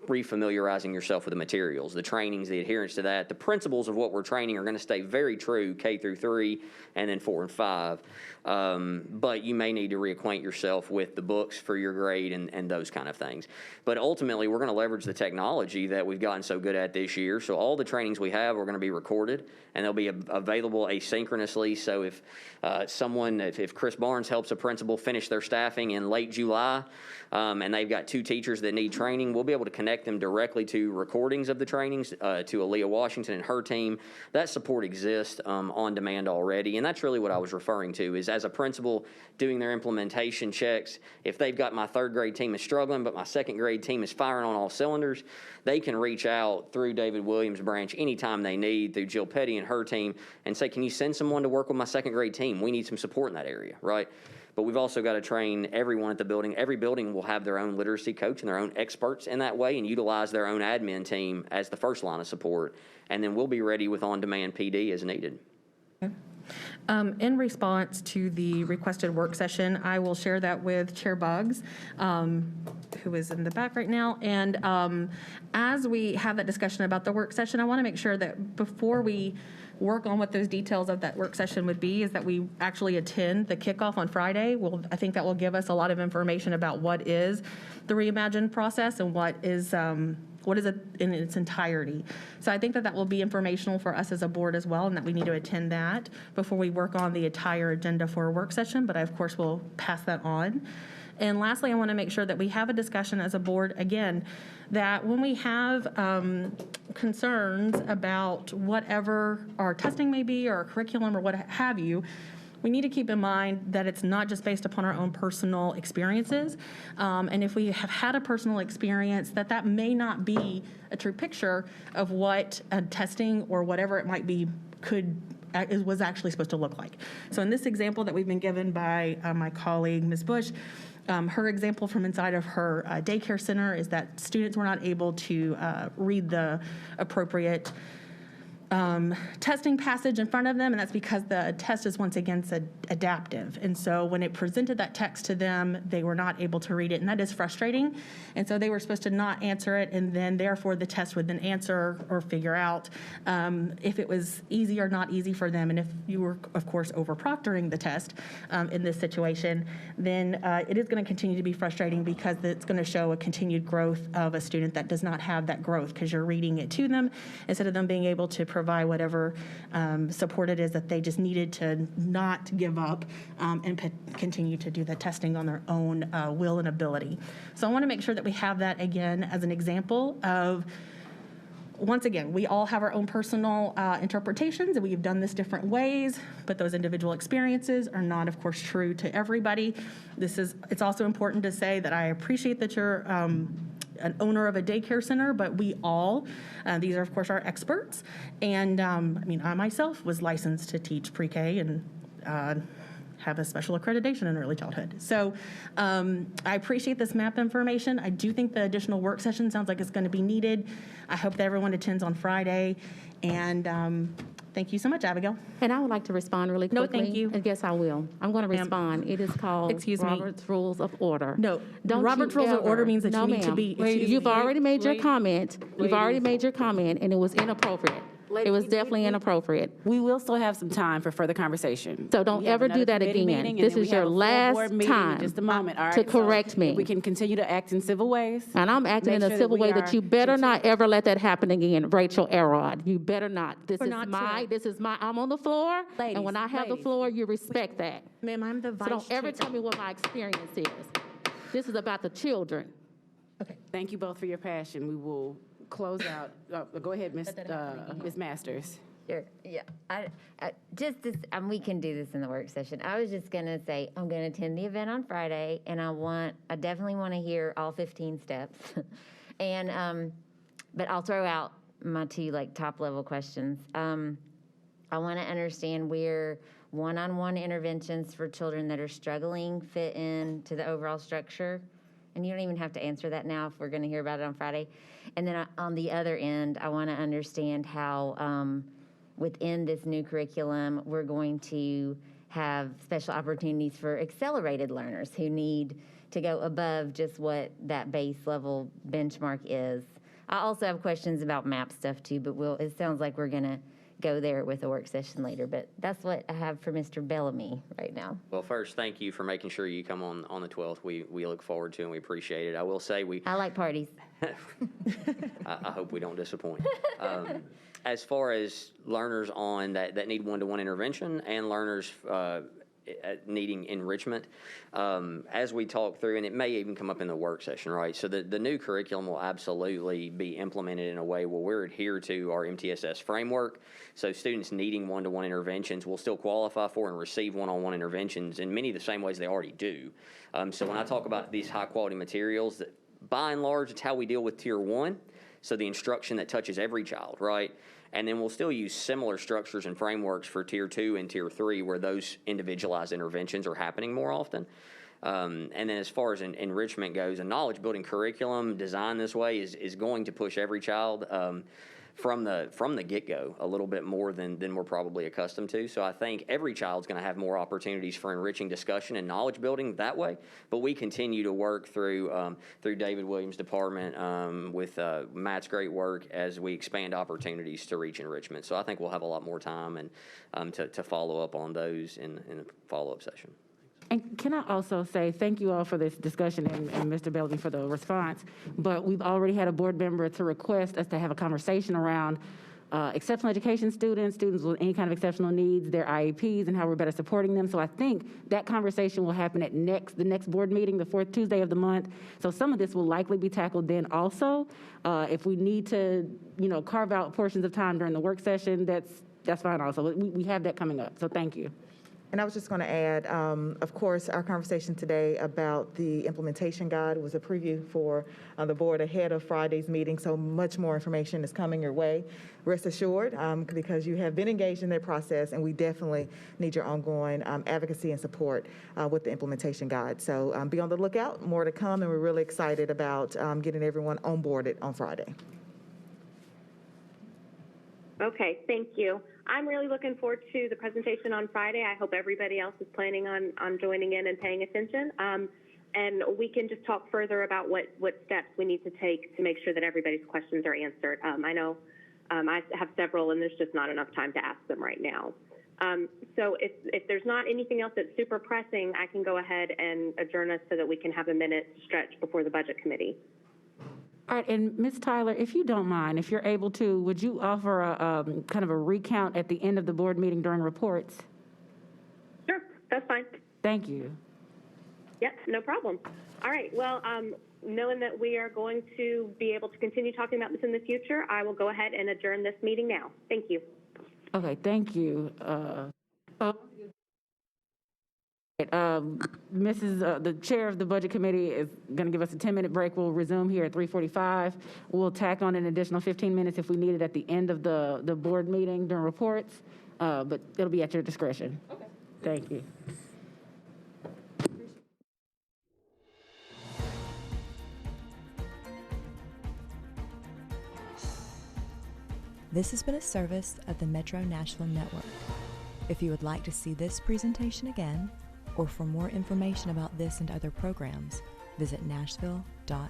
refamiliarizing yourself with the materials, the trainings, the adherence to that. The principles of what we're training are going to stay very true K through 3 and then 4 and 5. But you may need to reacquaint yourself with the books for your grade and those kind of things. But ultimately, we're going to leverage the technology that we've gotten so good at this year. So all the trainings we have are going to be recorded, and they'll be available asynchronously. So if if Chris Barnes helps a principal finish their staffing in late July, and they've got 2 teachers that need training, we'll be able to connect them directly to recordings of the trainings, to Aaliyah Washington and her team. That support exists on demand already, and that's really what I was referring to, is as a principal doing their implementation checks, if they've got my third grade team is struggling, but my second grade team is firing on all cylinders, they can reach out through David Williams' branch anytime they need, through Jill Petty and her team, and say, can you send someone to work with my second grade team? We need some support in that area, right? But we've also got to train everyone at the building. Every building will have their own literacy coach and their own experts in that way, and utilize their own admin team as the first line of support. And then we'll be ready with on-demand PD as needed. Okay. In response to the requested work session, I will share that with Chair Buggs, who is in the back right now. And as we have that discussion about the work session, I want to make sure that before we work on what those details of that work session would be, is that we actually attend the kickoff on Friday. I think that will give us a lot of information about what is the reimagined process and what is it in its entirety. So I think that will be informational for us as a board as well, and that we need to attend that before we work on the entire agenda for a work session, but I, of course, will pass that on. And lastly, I want to make sure that we have a discussion as a board, again, that when we have concerns about whatever our testing may be or our curriculum or what have you, we need to keep in mind that it's not just based upon our own personal experiences. And if we have had a personal experience, that may not be a true picture of what testing or whatever it might be was actually supposed to look like. So in this example that we've been given by my colleague, Ms. Bush, her example from inside of her daycare center is that students were not able to read the appropriate testing passage in front of them, and that's because the test is once again adaptive. And so when it presented that text to them, they were not able to read it, and that is frustrating. And so they were supposed to not answer it, and then therefore the test would then answer or figure out if it was easy or not easy for them. And if you were, of course, over-proctoring the test in this situation, then it is going to continue to be frustrating because it's going to show a continued growth of a student that does not have that growth because you're reading it to them instead of them being able to provide whatever support it is that they just needed to not give up and continue to do the testing on their own will and ability. So I want to make sure that we have that again as an example of, once again, we all have our own personal interpretations, and we've done this different ways, but those individual experiences are not, of course, true to everybody. It's also important to say that I appreciate that you're an owner of a daycare center, but we all, these are, of course, our experts. And I mean, I myself was licensed to teach pre-K and have a special accreditation in early childhood. So I appreciate this map information. I do think the additional work session sounds like it's going to be needed. I hope that everyone attends on Friday. And thank you so much, Abigail. And I would like to respond really quickly. No, thank you. I guess I will. I'm going to respond. It is called Excuse me. Robert's Rules of Order. No, Don't Robert's you Rules of ever- Order means that No, you need to ma'am. be. You've already made your comment. You've already made your comment, and it was inappropriate. It was definitely inappropriate. We will still have some time for further conversation. So don't We have ever do another that committee again. meeting, and This then is we have your a full last board meeting in time just a moment, all right? to So correct me. if we can continue to act in civil ways. And I'm acting in make a sure civil we way that are you better not ever let that happen again, Rachel Elrod. You better not. We're not I'm on the floor, Ladies, and when I have the ladies. floor, you respect that. Ma'am, I'm the So vice don't ever chair. tell me what my experience is. This is about the children. Thank you both for your passion. We will close out. Go ahead, Ms. Masters. Sure, yeah. We can do this in the work session. I was just gonna say, I'm gonna attend the event on Friday, and I definitely want to hear all 15 steps. And, but I'll throw out my two, top level questions. I want to understand where one-on-one interventions for children that are struggling fit into the overall structure. And you don't even have to answer that now if we're going to hear about it on Friday. And then on the other end, I want to understand how within this new curriculum, we're going to have special opportunities for accelerated learners who need to go above just what that base level benchmark is. I also have questions about MAP stuff too, but it sounds like we're going to go there with a work session later. But that's what I have for Mr. Bellamy right now. Well, first, thank you for making sure you come on the 12th. We look forward to and we appreciate it. I will say I like parties. I hope we don't disappoint. As far as learners that need one-to-one intervention and learners needing enrichment, as we talk through, and it may even come up in the work session, right? So the new curriculum will absolutely be implemented in a way where we're adhere to our MTSS framework. So students needing one-to-one interventions will still qualify for and receive one-on-one interventions in many of the same ways they already do. So when I talk about these high-quality materials, that by and large, it's how we deal with Tier 1, so the instruction that touches every child, right? And then we'll still use similar structures and frameworks for Tier 2 and Tier 3 where those individualized interventions are happening more often. And then as far as enrichment goes, a knowledge-building curriculum designed this way is going to push every child from the get-go a little bit more than we're probably accustomed to. So I think every child's going to have more opportunities for enriching discussion and knowledge building that way. But we continue to work through David Williams' department with Matt's great work as we expand opportunities to reach enrichment. So I think we'll have a lot more time and to follow up on those in the follow-up session. And can I also say thank you all for this discussion and Mr. Bellamy for the response, but we've already had a board member to request us to have a conversation around exceptional education students with any kind of exceptional needs, their IEPs, and how we're better supporting them. So I think that conversation will happen at the next board meeting, the fourth Tuesday of the month. So some of this will likely be tackled then also. If we need to, carve out portions of time during the work session, that's fine also. We have that coming up, so thank you. And I was just going to add, of course, our conversation today about the implementation guide was a preview for the board ahead of Friday's meeting, so much more information is coming your way. Rest assured, because you have been engaged in that process, and we definitely need your ongoing advocacy and support with the implementation guide. So be on the lookout, more to come, and we're really excited about getting everyone onboarded on Friday. Okay, thank you. I'm really looking forward to the presentation on Friday. I hope everybody else is planning on joining in and paying attention. And we can just talk further about what steps we need to take to make sure that everybody's questions are answered. I know I have several, and there's just not enough time to ask them right now. So if there's not anything else that's super pressing, I can go ahead and adjourn us so that we can have a minute stretch before the Budget Committee. All right, and Ms. Tyler, if you don't mind, if you're able to, would you offer a kind of a recount at the end of the board meeting during reports? Sure, that's fine. Thank you. Yep, no problem. All right, well, knowing that we are going to be able to continue talking about this in the future, I will go ahead and adjourn this meeting now. Thank you. Okay, thank you. The chair of the Budget Committee is going to give us a 10-minute break. We'll resume here at 3:45. We'll tack on an additional 15 minutes if we need it at the end of the board meeting during reports, but it'll be at your discretion. Okay. Thank you. This has been a service of the Metro Nashville Network. If you would like to see this presentation again, or for more information about this and other programs, visit nashville.gov.